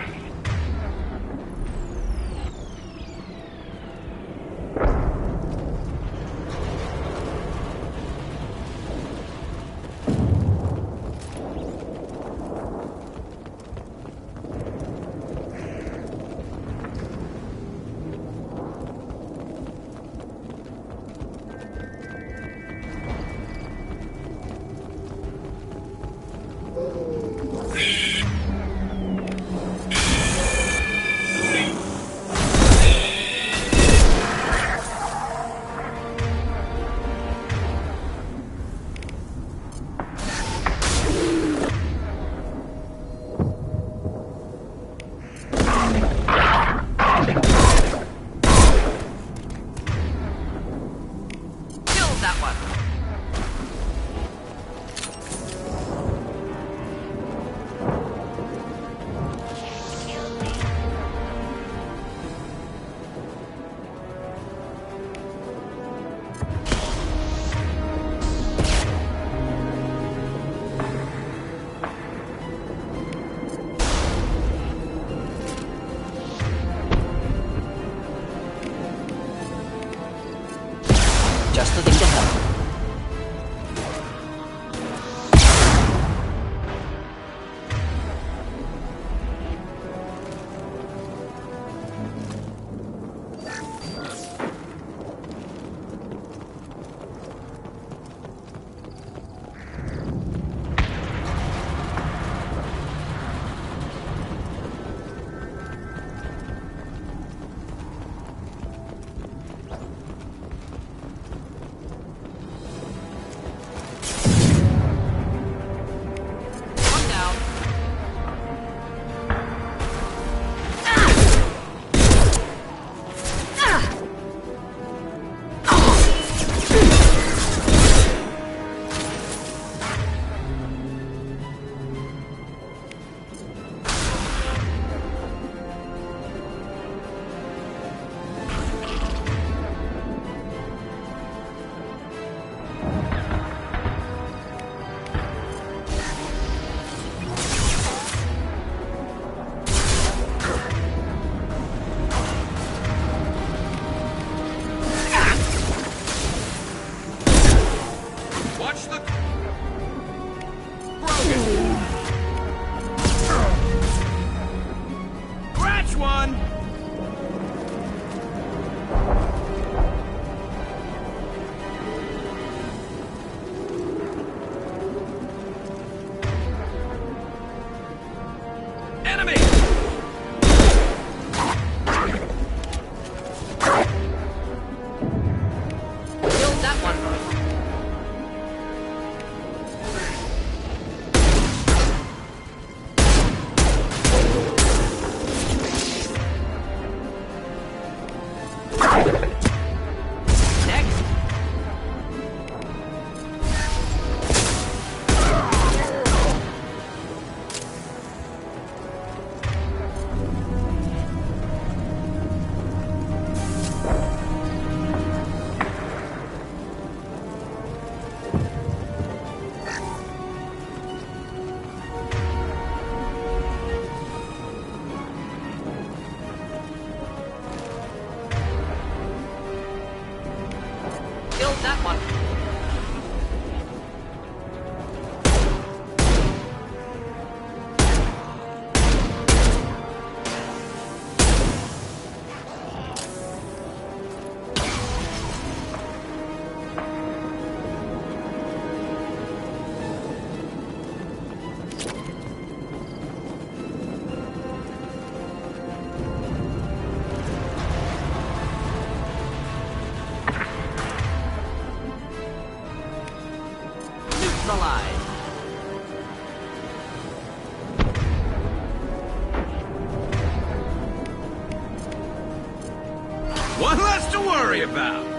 S12: worry about.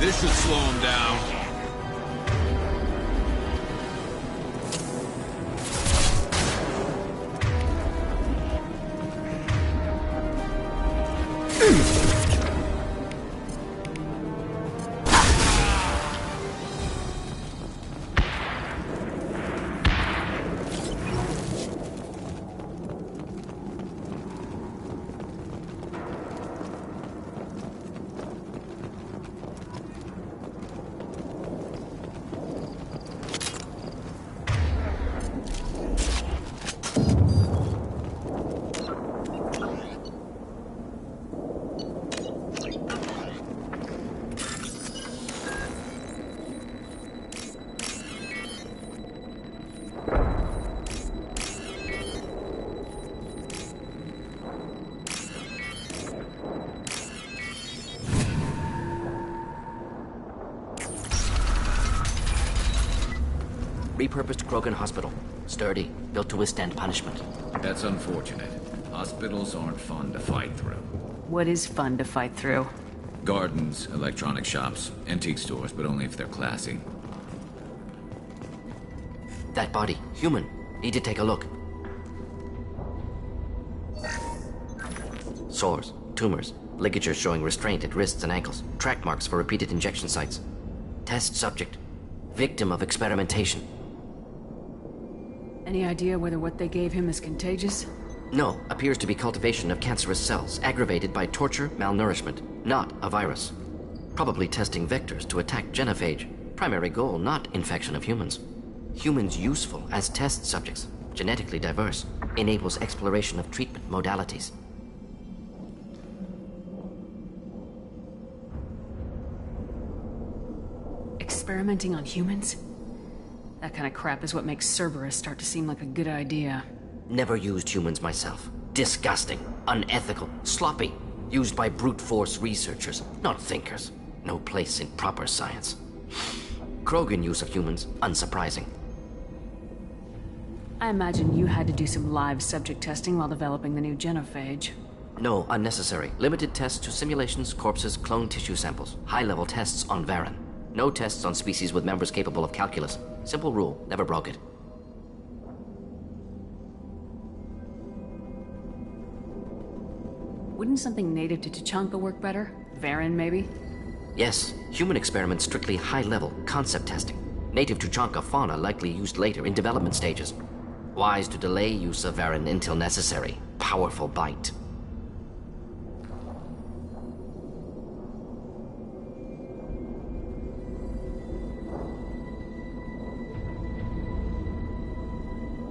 S19: This should slow him down.
S7: Repurposed Krogan Hospital. Sturdy, built to withstand punishment.
S20: That's unfortunate. Hospitals aren't fun to fight through.
S3: What is fun to fight through?
S20: Gardens, electronic shops, antique stores, but only if they're classy.
S7: That body, human. Need to take a look. Sores, tumors, ligatures showing restraint at wrists and ankles, track marks for repeated injection sites. Test subject. Victim of experimentation.
S3: Any idea whether what they gave him is contagious?
S7: No, appears to be cultivation of cancerous cells, aggravated by torture, malnourishment, not a virus. Probably testing vectors to attack genophage. Primary goal, not infection of humans. Humans useful as test subjects, genetically diverse, enables exploration of treatment modalities.
S3: Experimenting on humans? That kind of crap is what makes Cerberus start to seem like a good idea.
S7: Never used humans myself. Disgusting, unethical, sloppy. Used by brute force researchers, not thinkers. No place in proper science. Krogan use of humans, unsurprising.
S3: I imagine you had to do some live subject testing while developing the new genophage.
S7: No, unnecessary. Limited tests to simulations, corpses, cloned tissue samples. High-level tests on Varen. No tests on species with members capable of calculus. Simple rule, never broke it.
S3: Wouldn't something native to Tuchanka work better? Varen, maybe?
S7: Yes, human experiments strictly high-level, concept testing. Native Tuchanka fauna likely used later in development stages. Wise to delay use of Varen until necessary. Powerful bite.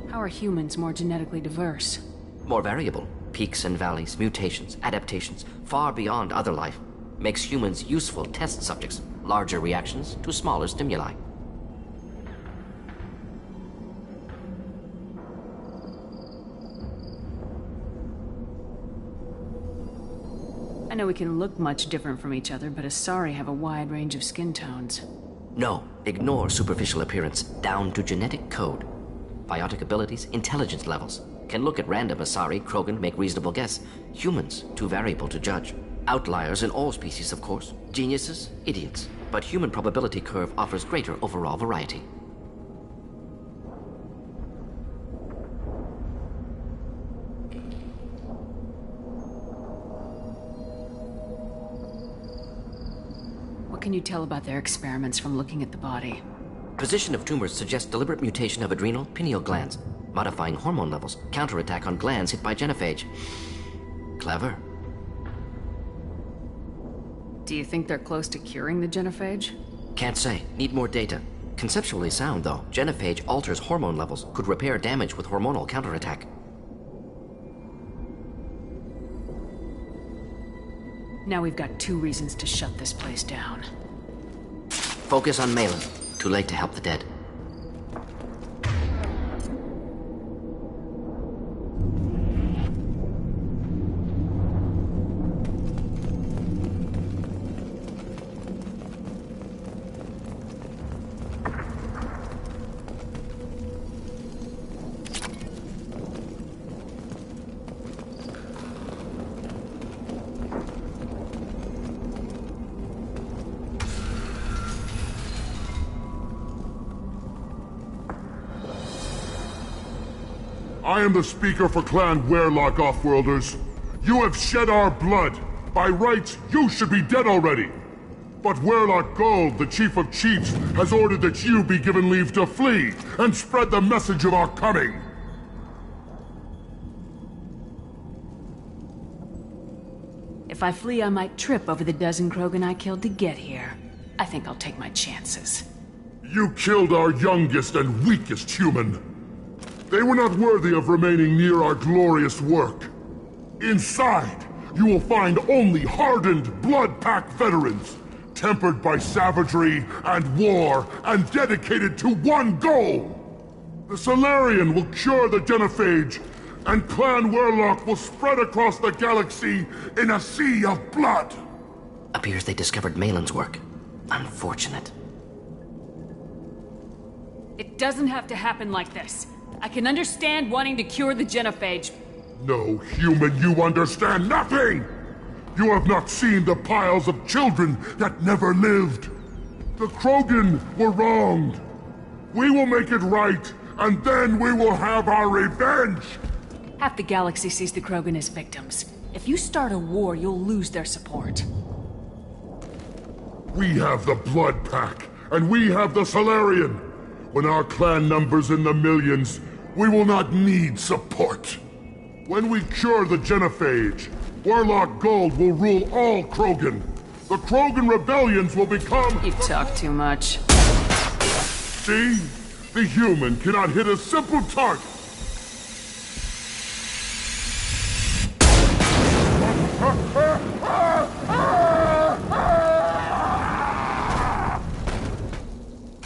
S3: How are humans more genetically diverse?
S7: More variable. Peaks and valleys, mutations, adaptations, far beyond other life. Makes humans useful test subjects. Larger reactions to smaller stimuli.
S3: I know we can look much different from each other, but Asari have a wide range of skin tones.
S7: No, ignore superficial appearance, down to genetic code. Biotic abilities, intelligence levels. Can look at random Asari, Krogan, make reasonable guess. Humans, too variable to judge. Outliers in all species, of course. Geniuses, idiots. But human probability curve offers greater overall variety.
S3: What can you tell about their experiments from looking at the body?
S7: Position of tumors suggests deliberate mutation of adrenal, pineal glands, modifying hormone levels, counterattack on glands hit by genophage. Clever.
S3: Do you think they're close to curing the genophage?
S7: Can't say. Need more data. Conceptually sound, though. Genophage alters hormone levels, could repair damage with hormonal counterattack.
S3: Now we've got 2 reasons to shut this place down.
S7: Focus on Malin. Too late to help the dead.
S16: I am the speaker for Clan Werelock, Offworlders. You have shed our blood. By rights, you should be dead already. But Werelock Gold, the Chief of Chiefs, has ordered that you be given leave to flee and spread the message of our coming.
S3: If I flee, I might trip over the dozen Krogan I killed to get here. I think I'll take my chances.
S16: You killed our youngest and weakest human. They were not worthy of remaining near our glorious work. Inside, you will find only hardened blood-pack veterans, tempered by savagery and war, and dedicated to one goal. The Solarian will cure the genophage, and Clan Werelock will spread across the galaxy in a sea of blood.
S7: Appears they discovered Malin's work. Unfortunate.
S3: It doesn't have to happen like this. I can understand wanting to cure the genophage.
S16: No, human, you understand nothing! You have not seen the piles of children that never lived. The Krogan were wronged. We will make it right, and then we will have our revenge!
S3: Half the galaxy sees the Krogan as victims. If you start a war, you'll lose their support.
S16: We have the Blood Pack, and we have the Solarian. When our clan numbers in the millions, we will not need support. When we cure the genophage, Werelock Gold will rule all Krogan. The Krogan rebellions will become—
S3: You talk too much.
S16: See? The human cannot hit a simple target.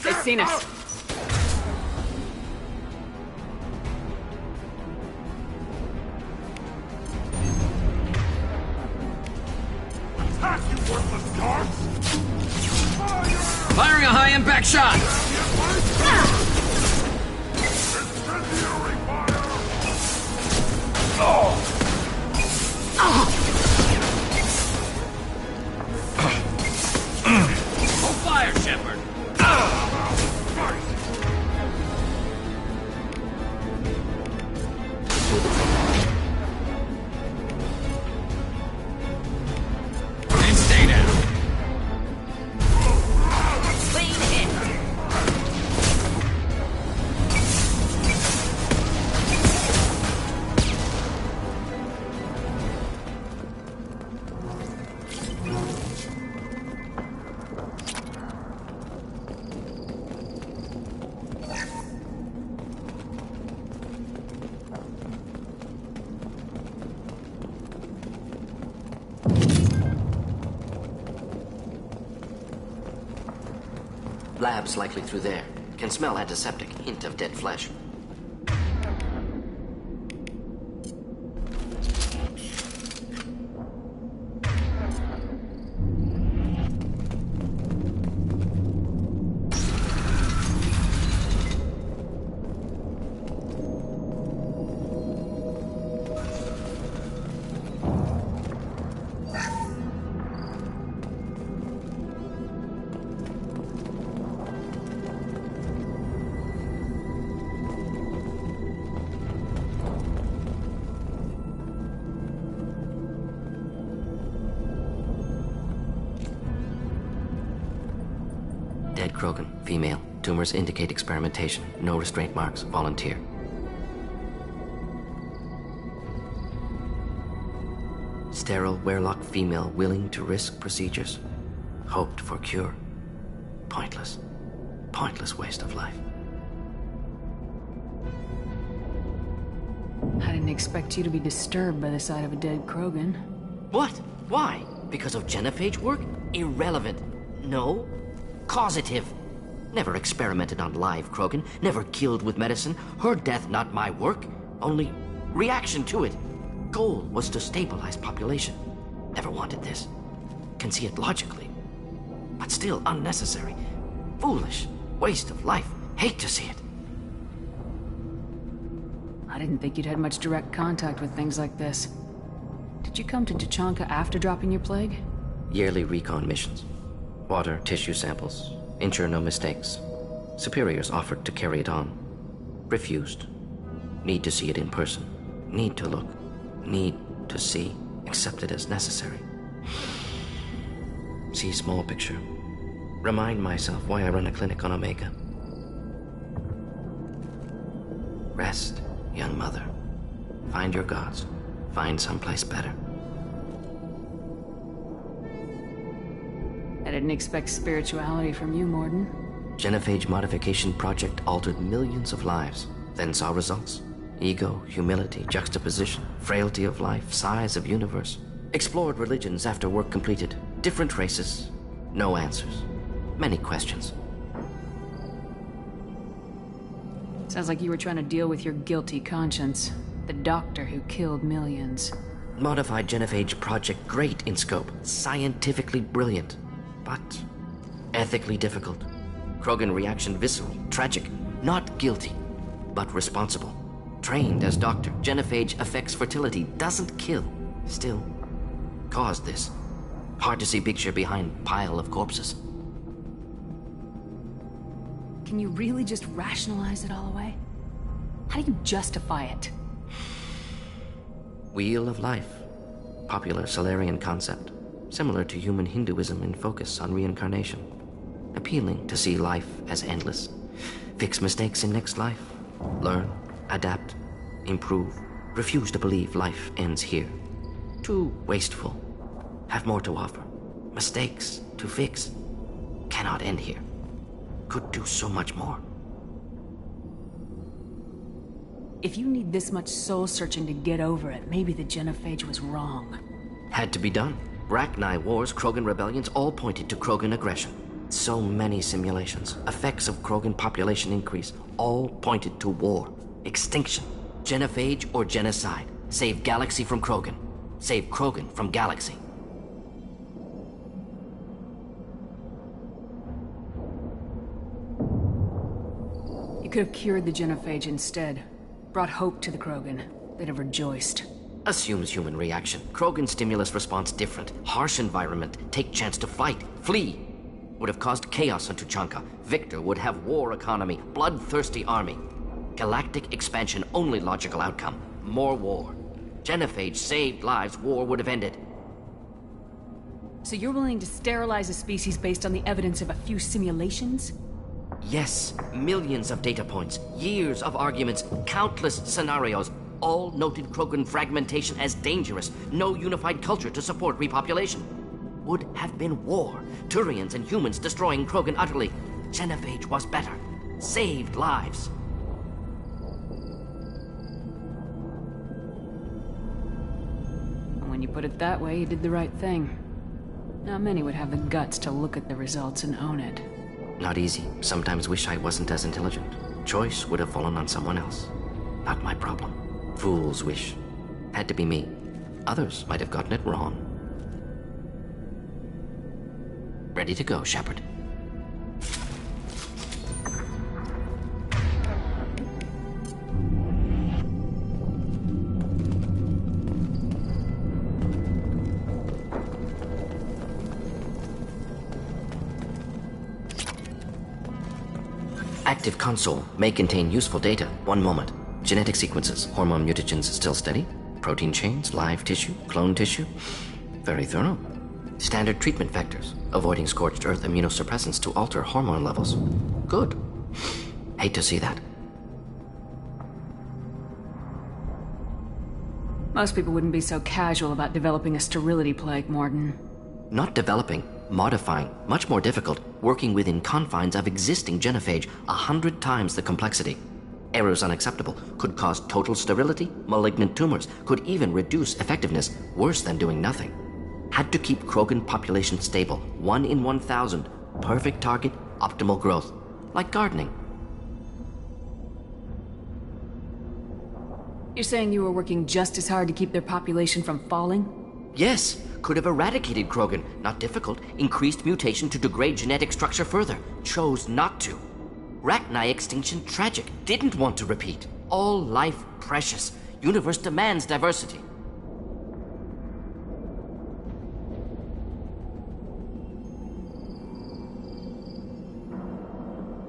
S3: They've seen us.
S16: Attack, you worthless dogs!
S10: Firing a high-impact shot!
S16: Incendiary fire!
S10: Hold fire, Shepard! And stay down.
S5: Clean hit.
S7: Lab's likely through there. Can smell antiseptic, hint of dead flesh. Dead Krogan, female. Tumors indicate experimentation. No restraint marks. Volunteer. Sterile Werelock female willing to risk procedures. Hoped for cure. Pointless. Pointless waste of life.
S3: I didn't expect you to be disturbed by the sight of a dead Krogan.
S7: What? Why? Because of genophage work? Irrelevant. No. Causative. Never experimented on live Krogan. Never killed with medicine. Her death not my work. Only reaction to it. Goal was to stabilize population. Never wanted this. Can see it logically. But still unnecessary. Foolish. Waste of life. Hate to see it.
S3: I didn't think you'd had much direct contact with things like this. Did you come to Tuchanka after dropping your plague?
S7: Yearly recon missions. Water, tissue samples. Ensure no mistakes. Superiors offered to carry it on. Refused. Need to see it in person. Need to look. Need to see. Accepted as necessary. See small picture. Remind myself why I run a clinic on Omega. Rest, young mother. Find your gods. Find someplace better.
S3: I didn't expect spirituality from you, Morden.
S7: Genophage modification project altered millions of lives, then saw results. Ego, humility, juxtaposition, frailty of life, size of universe. Explored religions after work completed. Different races. No answers. Many questions.
S3: Sounds like you were trying to deal with your guilty conscience. The doctor who killed millions.
S7: Modified genophage project great in scope. Scientifically brilliant. But ethically difficult. Krogan reaction visceral, tragic. Not guilty, but responsible. Trained as doctor. Genophage affects fertility. Doesn't kill. Still, caused this. Hard to see picture behind pile of corpses.
S3: Can you really just rationalize it all away? How do you justify it?
S7: Wheel of life. Popular Solarian concept. Similar to human Hinduism in focus on reincarnation. Appealing to see life as endless. Fix mistakes in next life. Learn, adapt, improve. Refuse to believe life ends here. Too wasteful. Have more to offer. Mistakes to fix. Cannot end here. Could do so much more.
S3: If you need this much soul-searching to get over it, maybe the genophage was wrong.
S7: Had to be done. Rachni wars, Krogan rebellions, all pointed to Krogan aggression. So many simulations, effects of Krogan population increase, all pointed to war, extinction, genophage or genocide. Save galaxy from Krogan. Save Krogan from galaxy.
S3: You could have cured the genophage instead. Brought hope to the Krogan. They'd have rejoiced.
S7: Assumes human reaction. Krogan stimulus response different. Harsh environment. Take chance to fight. Flee. Would have caused chaos on Tuchanka. Victor would have war economy. Bloodthirsty army. Galactic expansion only logical outcome. More war. Genophage saved lives. War would have ended.
S3: So you're willing to sterilize a species based on the evidence of a few simulations?
S7: Yes. Millions of data points. Years of arguments. Countless scenarios. All noted Krogan fragmentation as dangerous. No unified culture to support repopulation. Would have been war. Turians and humans destroying Krogan utterly. Genophage was better. Saved lives.
S3: When you put it that way, you did the right thing. Not many would have the guts to look at the results and own it.
S7: Not easy. Sometimes wish I wasn't as intelligent. Choice would have fallen on someone else. Not my problem. Fool's wish. Had to be me. Others might have gotten it wrong. Ready to go, Shepard. Active console may contain useful data. One moment. Genetic sequences, hormone mutagens still steady. Protein chains, live tissue, clone tissue. Very thorough. Standard treatment vectors, avoiding scorched earth immunosuppressants to alter hormone levels. Good. Hate to see that.
S3: Most people wouldn't be so casual about developing a sterility plague, Morden.
S7: Not developing, modifying, much more difficult, working within confines of existing genophage 100 times the complexity. Errors unacceptable, could cause total sterility, malignant tumors, could even reduce effectiveness, worse than doing nothing. Had to keep Krogan population stable, 1 in 1,000, perfect target, optimal growth. Like gardening.
S3: You're saying you were working just as hard to keep their population from falling?
S7: Yes, could have eradicated Krogan. Not difficult. Increased mutation to degrade genetic structure further. Chose not to. Rachni extinction tragic. Didn't want to repeat. All life precious. Universe demands diversity.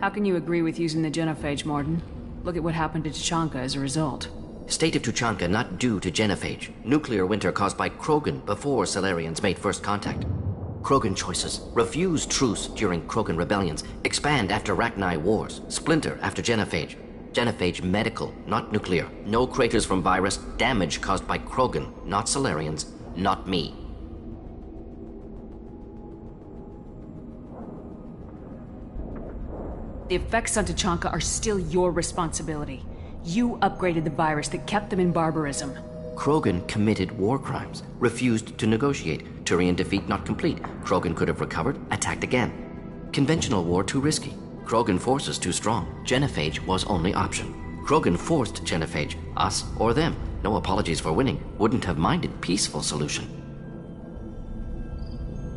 S3: How can you agree with using the genophage, Morden? Look at what happened to Tuchanka as a result.
S7: State of Tuchanka not due to genophage. Nuclear winter caused by Krogan before Salarians made first contact. Krogan choices. Refuse truce during Krogan rebellions. Expand after Rachni wars. Splinter after genophage. Genophage medical, not nuclear. No craters from virus. Damage caused by Krogan, not Salarians, not me.
S3: The effects on Tuchanka are still your responsibility. You upgraded the virus that kept them in barbarism.
S7: Krogan committed war crimes, refused to negotiate. Turian defeat not complete. Krogan could have recovered, attacked again. Conventional war too risky. Krogan forces too strong. Genophage was only option. Krogan forced genophage, us or them. No apologies for winning. Wouldn't have minded peaceful solution.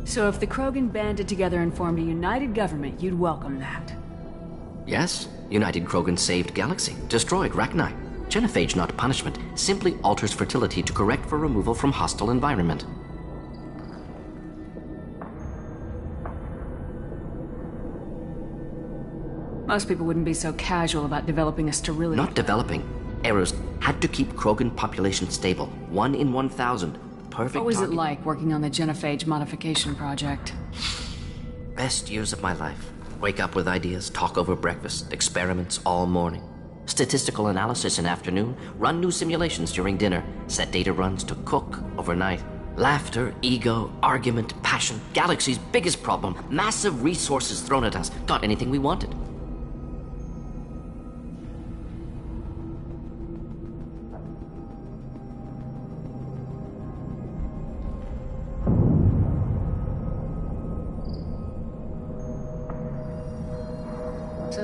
S3: So if the Krogan banded together and formed a united government, you'd welcome that.
S7: Yes, United Krogan saved Galaxy, destroyed Rachni. Genophage not punishment, simply alters fertility to correct for removal from hostile environment.
S3: Most people wouldn't be so casual about developing a sterility.
S7: Not developing. Errors had to keep Krogan population stable. 1 in 1,000. Perfect.
S3: What was
S7: target.
S3: it like working on the genophage modification project?
S7: Best years of my life. Wake up with ideas, talk over breakfast, experiments all morning. Statistical analysis in afternoon, run new simulations during dinner, set data runs to cook overnight. Laughter, ego, argument, passion, Galaxy's biggest problem, massive resources thrown at us, got anything we wanted.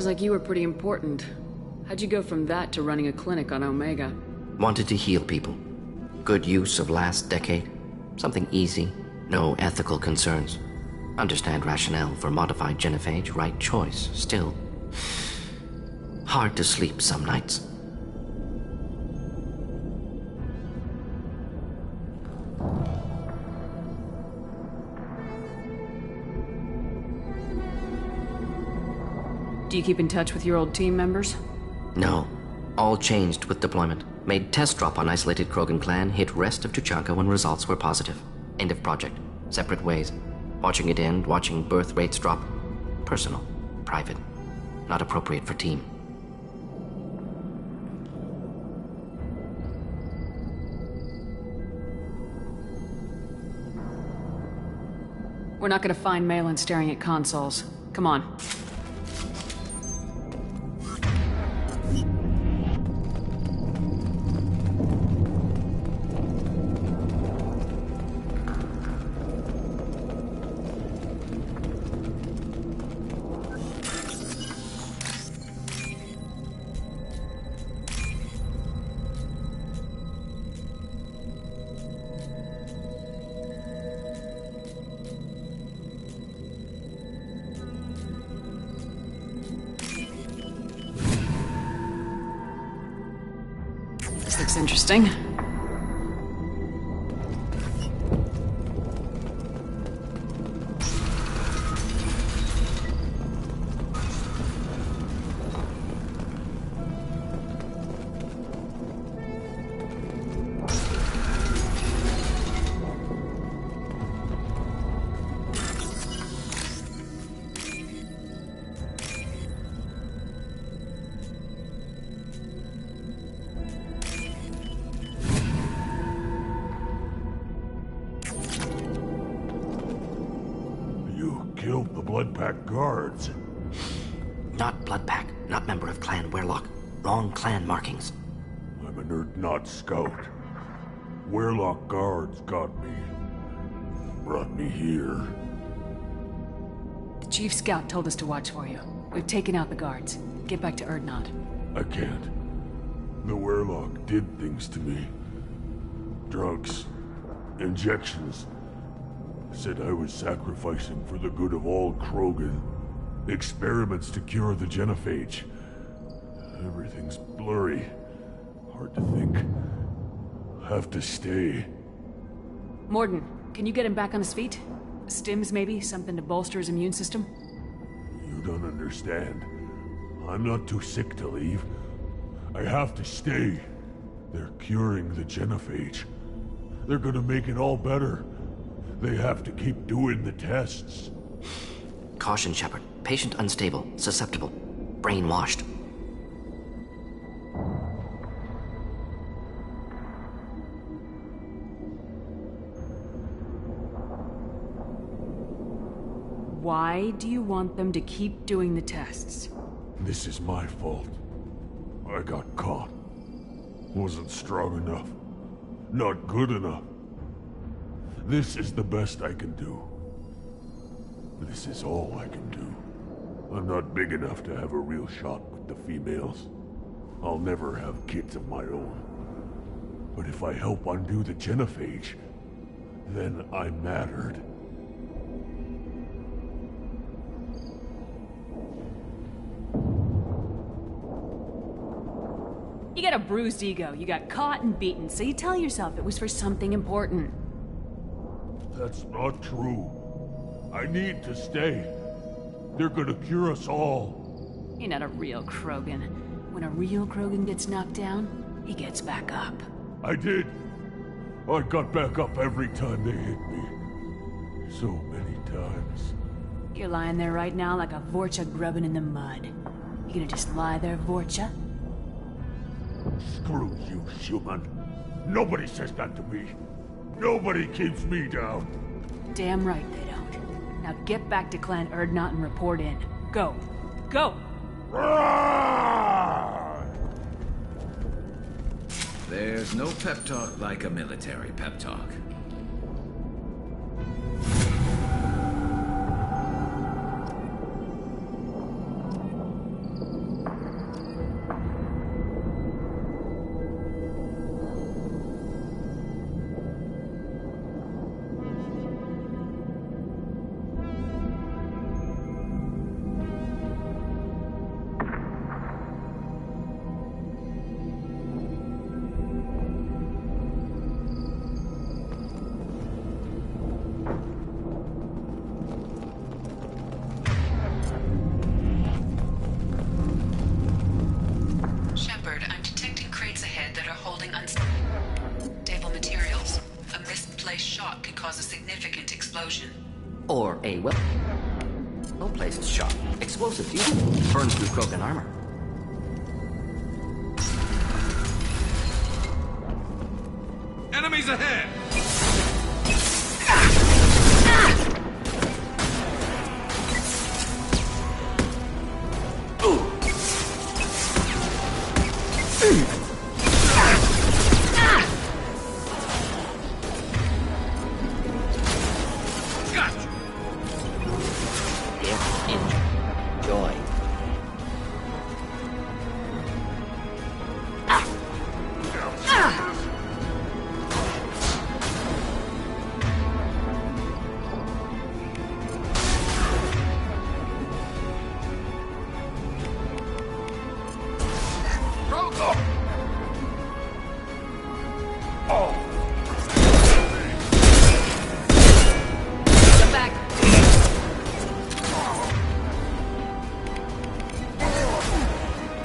S3: Sounds like you were pretty important. How'd you go from that to running a clinic on Omega?
S7: Wanted to heal people. Good use of last decade. Something easy. No ethical concerns. Understand rationale for modified genophage. Right choice. Still. Hard to sleep some nights.
S3: Do you keep in touch with your old team members?
S7: No. All changed with deployment. Made test drop on isolated Krogan clan, hit rest of Tuchanka when results were positive. End of project. Separate ways. Watching it end, watching birth rates drop. Personal. Private. Not appropriate for team.
S3: We're not gonna find Malin staring at consoles. Come on. This looks interesting.
S18: Bloodpack guards.
S7: Not Bloodpack, not member of Clan Werlock. Wrong clan markings.
S18: I'm an Urdnot scout. Werlock guards got me. Brought me here.
S3: The chief scout told us to watch for you. We've taken out the guards. Get back to Urdnot.
S18: I can't. The Werlock did things to me. Drugs. Injections. Said I was sacrificing for the good of all Krogan. Experiments to cure the genophage. Everything's blurry. Hard to think. Have to stay.
S3: Morden, can you get him back on his feet? Stims, maybe? Something to bolster his immune system?
S18: You don't understand. I'm not too sick to leave. I have to stay. They're curing the genophage. They're gonna make it all better. They have to keep doing the tests.
S7: Caution, Shepard. Patient unstable, susceptible, brainwashed.
S3: Why do you want them to keep doing the tests?
S18: This is my fault. I got caught. Wasn't strong enough. Not good enough. This is the best I can do. This is all I can do. I'm not big enough to have a real shot with the females. I'll never have kids of my own. But if I help undo the genophage, then I mattered.
S3: You got a bruised ego. You got caught and beaten, so you tell yourself it was for something important.
S18: That's not true. I need to stay. They're gonna cure us all.
S3: You're not a real Krogan. When a real Krogan gets knocked down, he gets back up.
S18: I did. I got back up every time they hit me. So many times.
S3: You're lying there right now like a Vorcha grubbing in the mud. You gonna just lie there, Vorcha?
S18: Screw you, human. Nobody says that to me. Nobody keeps me down.
S3: Damn right they don't. Now get back to Clan Urdnot and report in. Go. Go!
S20: There's no pep talk like a military pep talk.
S7: Or a well-placed shot. Explosive fuel burns through Krogan armor.
S10: Enemies ahead!
S7: Enjoy.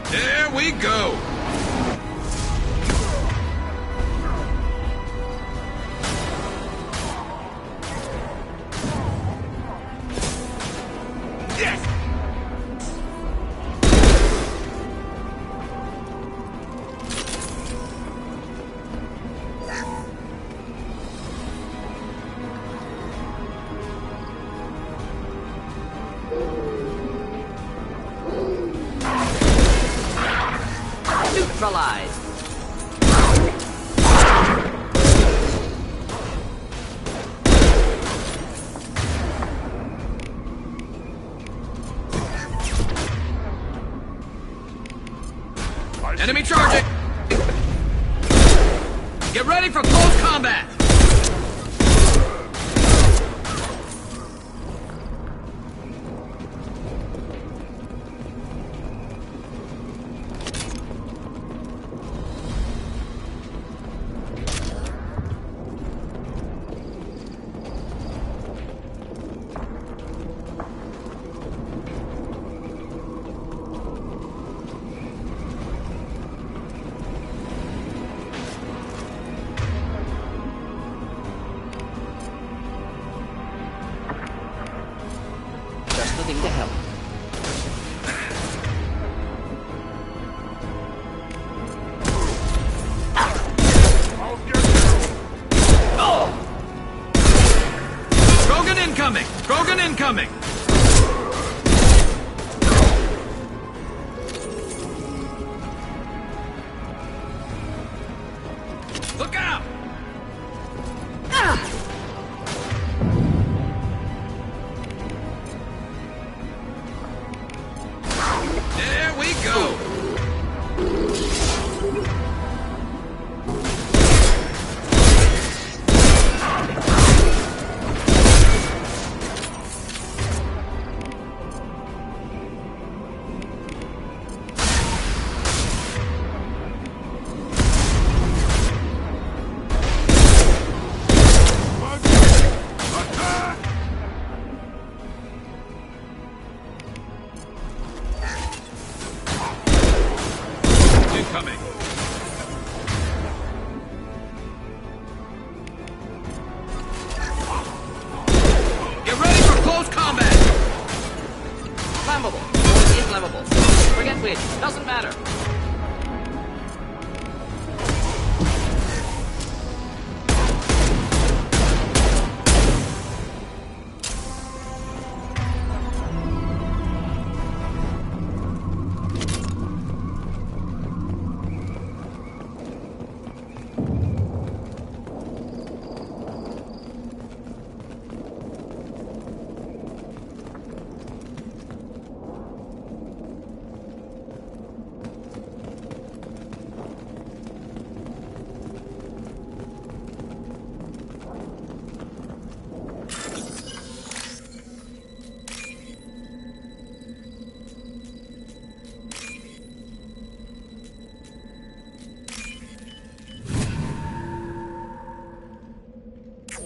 S10: There we go! Yes!
S7: Neutralized!
S10: Enemy charging! Get ready for close combat!
S7: Just the thing to help.
S10: Krogan incoming! Krogan incoming! Look out! There we go! Incoming! Get ready for close combat!
S7: Flammable. Or inflammable. Forget which. Doesn't matter.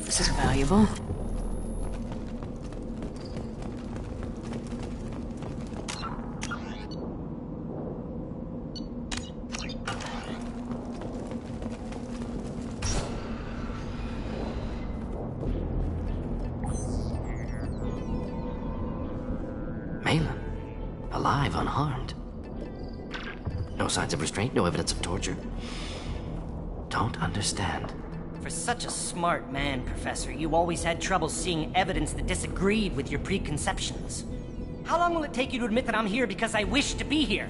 S3: This is valuable.
S7: Malin. Alive, unharmed. No signs of restraint, no evidence of torture. Don't understand.
S19: For such a smart man, Professor, you always had trouble seeing evidence that disagreed with your preconceptions. How long will it take you to admit that I'm here because I wish to be here?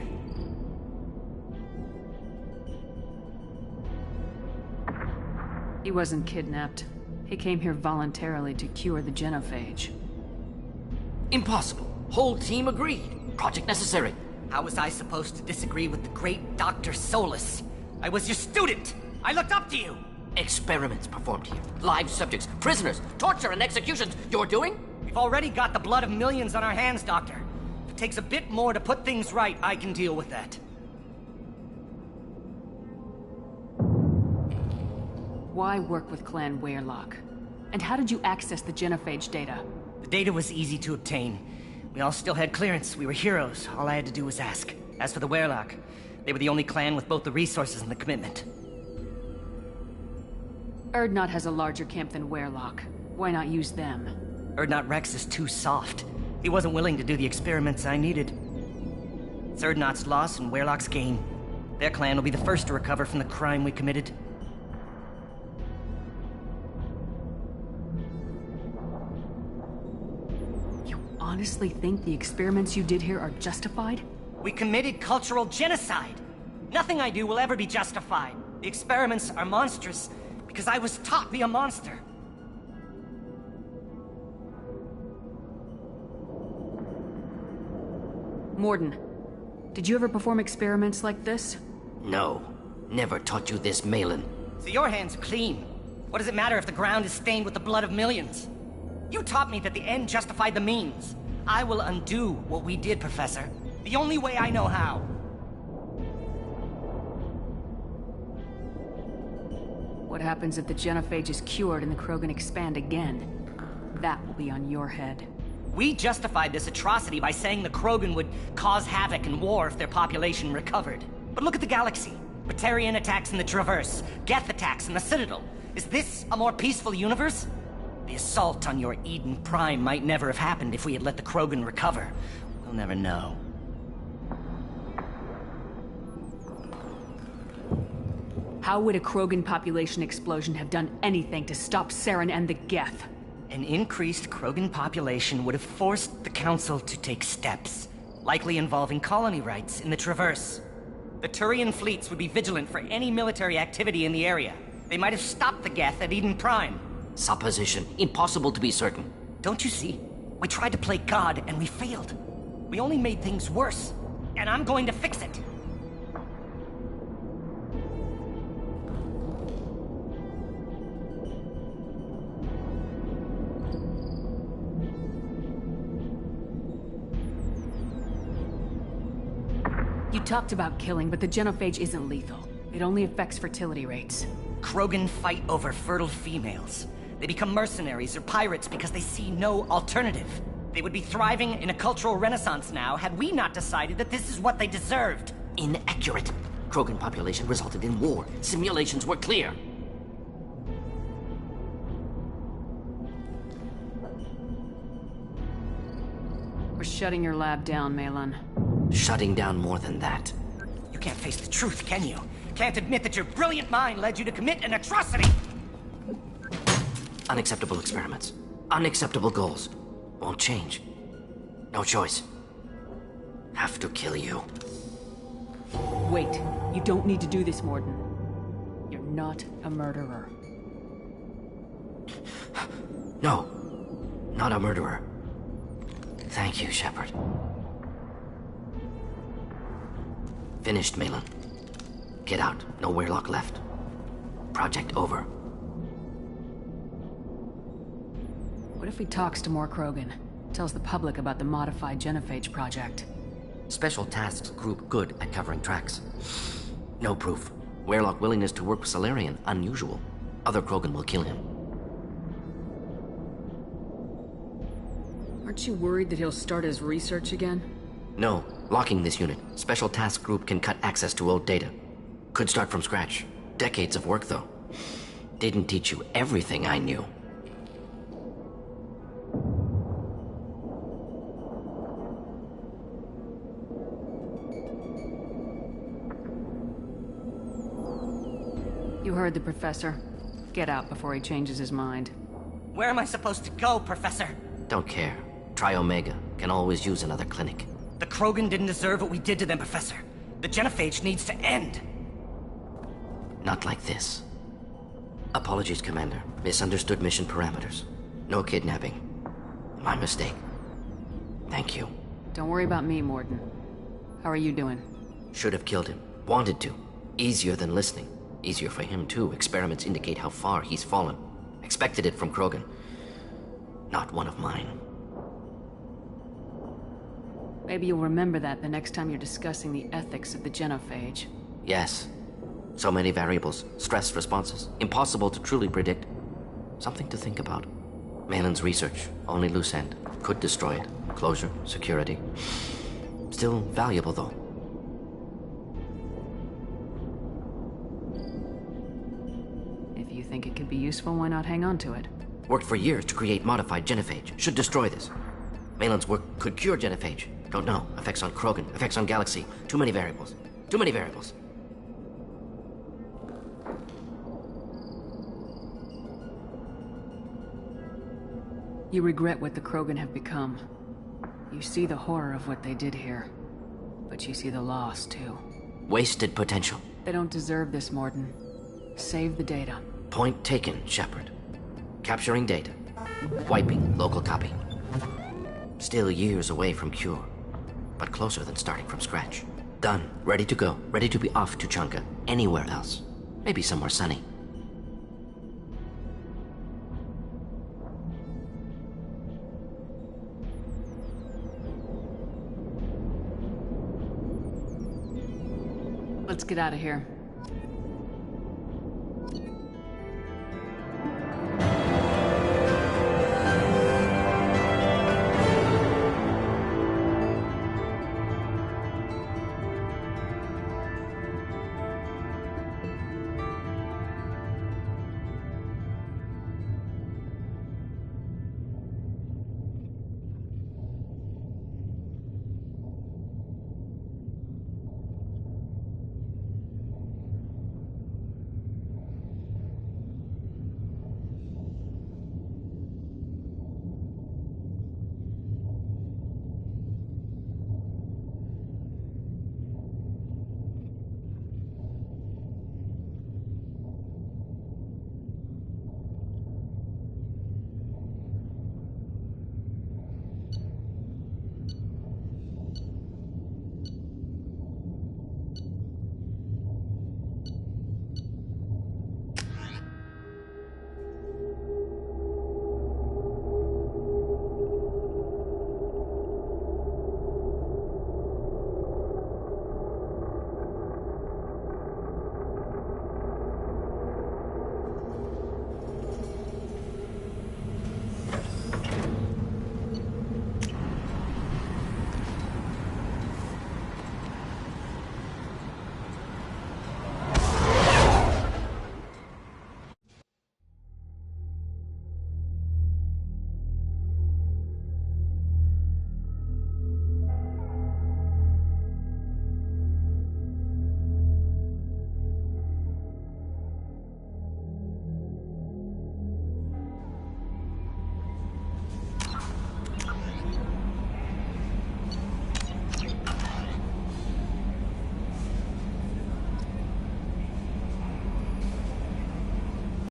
S3: He wasn't kidnapped. He came here voluntarily to cure the genophage.
S7: Impossible. Whole team agreed. Project necessary.
S19: How was I supposed to disagree with the great Dr. Solus? I was your student! I looked up to you!
S7: Experiments performed here. Live subjects, prisoners, torture and executions. You're doing?
S19: We've already got the blood of millions on our hands, Doctor. If it takes a bit more to put things right, I can deal with that.
S3: Why work with Clan Weyrloc? And how did you access the genophage data?
S19: The data was easy to obtain. We all still had clearance. We were heroes. All I had to do was ask. As for the Weyrloc, they were the only clan with both the resources and the commitment.
S3: Urdnot has a larger camp than Weyrloc. Why not use them?
S19: Urdnot Rex is too soft. He wasn't willing to do the experiments I needed. It's Urdnot's loss and Weyrloc's gain. Their clan will be the first to recover from the crime we committed.
S3: You honestly think the experiments you did here are justified?
S19: We committed cultural genocide! Nothing I do will ever be justified. The experiments are monstrous because I was taught to be a monster.
S3: Morden, did you ever perform experiments like this?
S7: No. Never taught you this, Malin.
S19: So your hands are clean. What does it matter if the ground is stained with the blood of millions? You taught me that the end justified the means. I will undo what we did, Professor. The only way I know how.
S3: What happens if the genophage is cured and the Krogan expand again? That will be on your head.
S19: We justified this atrocity by saying the Krogan would cause havoc and war if their population recovered. But look at the galaxy. Batarian attacks in the Traverse, Geth attacks in the Citadel. Is this a more peaceful universe? The assault on your Eden Prime might never have happened if we had let the Krogan recover. We'll never know.
S3: How would a Krogan population explosion have done anything to stop Saren and the Geth?
S19: An increased Krogan population would have forced the Council to take steps, likely involving colony rights in the Traverse. The Turian fleets would be vigilant for any military activity in the area. They might have stopped the Geth at Eden Prime.
S7: Supposition. Impossible to be certain.
S19: Don't you see? We tried to play God and we failed. We only made things worse. And I'm going to fix it.
S3: You talked about killing, but the genophage isn't lethal. It only affects fertility rates.
S19: Krogan fight over fertile females. They become mercenaries or pirates because they see no alternative. They would be thriving in a cultural renaissance now had we not decided that this is what they deserved.
S7: Inaccurate. Krogan population resulted in war. Simulations were clear.
S3: We're shutting your lab down, Malin.
S7: Shutting down more than that.
S19: You can't face the truth, can you? Can't admit that your brilliant mind led you to commit an atrocity!
S7: Unacceptable experiments. Unacceptable goals. Won't change. No choice. Have to kill you.
S3: Wait. You don't need to do this, Morden. You're not a murderer.
S7: No. Not a murderer. Thank you, Shepard. Finished, Malin. Get out. No Weirlock left. Project over.
S3: What if he talks to more Krogan? Tells the public about the modified genophage project?
S7: Special Tasks Group good at covering tracks. No proof. Weirlock willingness to work with Salarian, unusual. Other Krogan will kill him.
S3: Aren't you worried that he'll start his research again?
S7: No. Locking this unit. Special Task Group can cut access to old data. Could start from scratch. Decades of work, though. Didn't teach you everything I knew.
S3: You heard the professor. Get out before he changes his mind.
S19: Where am I supposed to go, Professor?
S7: Don't care. Try Omega. Can always use another clinic.
S19: The Krogan didn't deserve what we did to them, Professor. The genophage needs to end.
S7: Not like this. Apologies, Commander. Misunderstood mission parameters. No kidnapping. My mistake. Thank you.
S3: Don't worry about me, Morden. How are you doing?
S7: Should have killed him. Wanted to. Easier than listening. Easier for him, too. Experiments indicate how far he's fallen. Expected it from Krogan. Not one of mine.
S3: Maybe you'll remember that the next time you're discussing the ethics of the genophage.
S7: Yes. So many variables. Stress responses. Impossible to truly predict. Something to think about. Malin's research. Only loose end. Could destroy it. Closure. Security. Still valuable, though.
S3: If you think it could be useful, why not hang on to it?
S7: Worked for years to create modified genophage. Should destroy this. Malin's work could cure genophage. Don't know. Effects on Krogan. Effects on Galaxy. Too many variables. Too many variables.
S3: You regret what the Krogan have become. You see the horror of what they did here. But you see the loss, too.
S7: Wasted potential.
S3: They don't deserve this, Morden. Save the data.
S7: Point taken, Shepard. Capturing data. Wiping local copy. Still years away from cure, but closer than starting from scratch. Done. Ready to go. Ready to be off to Tuchanka. Anywhere else. Maybe somewhere sunny.
S3: Let's get out of here.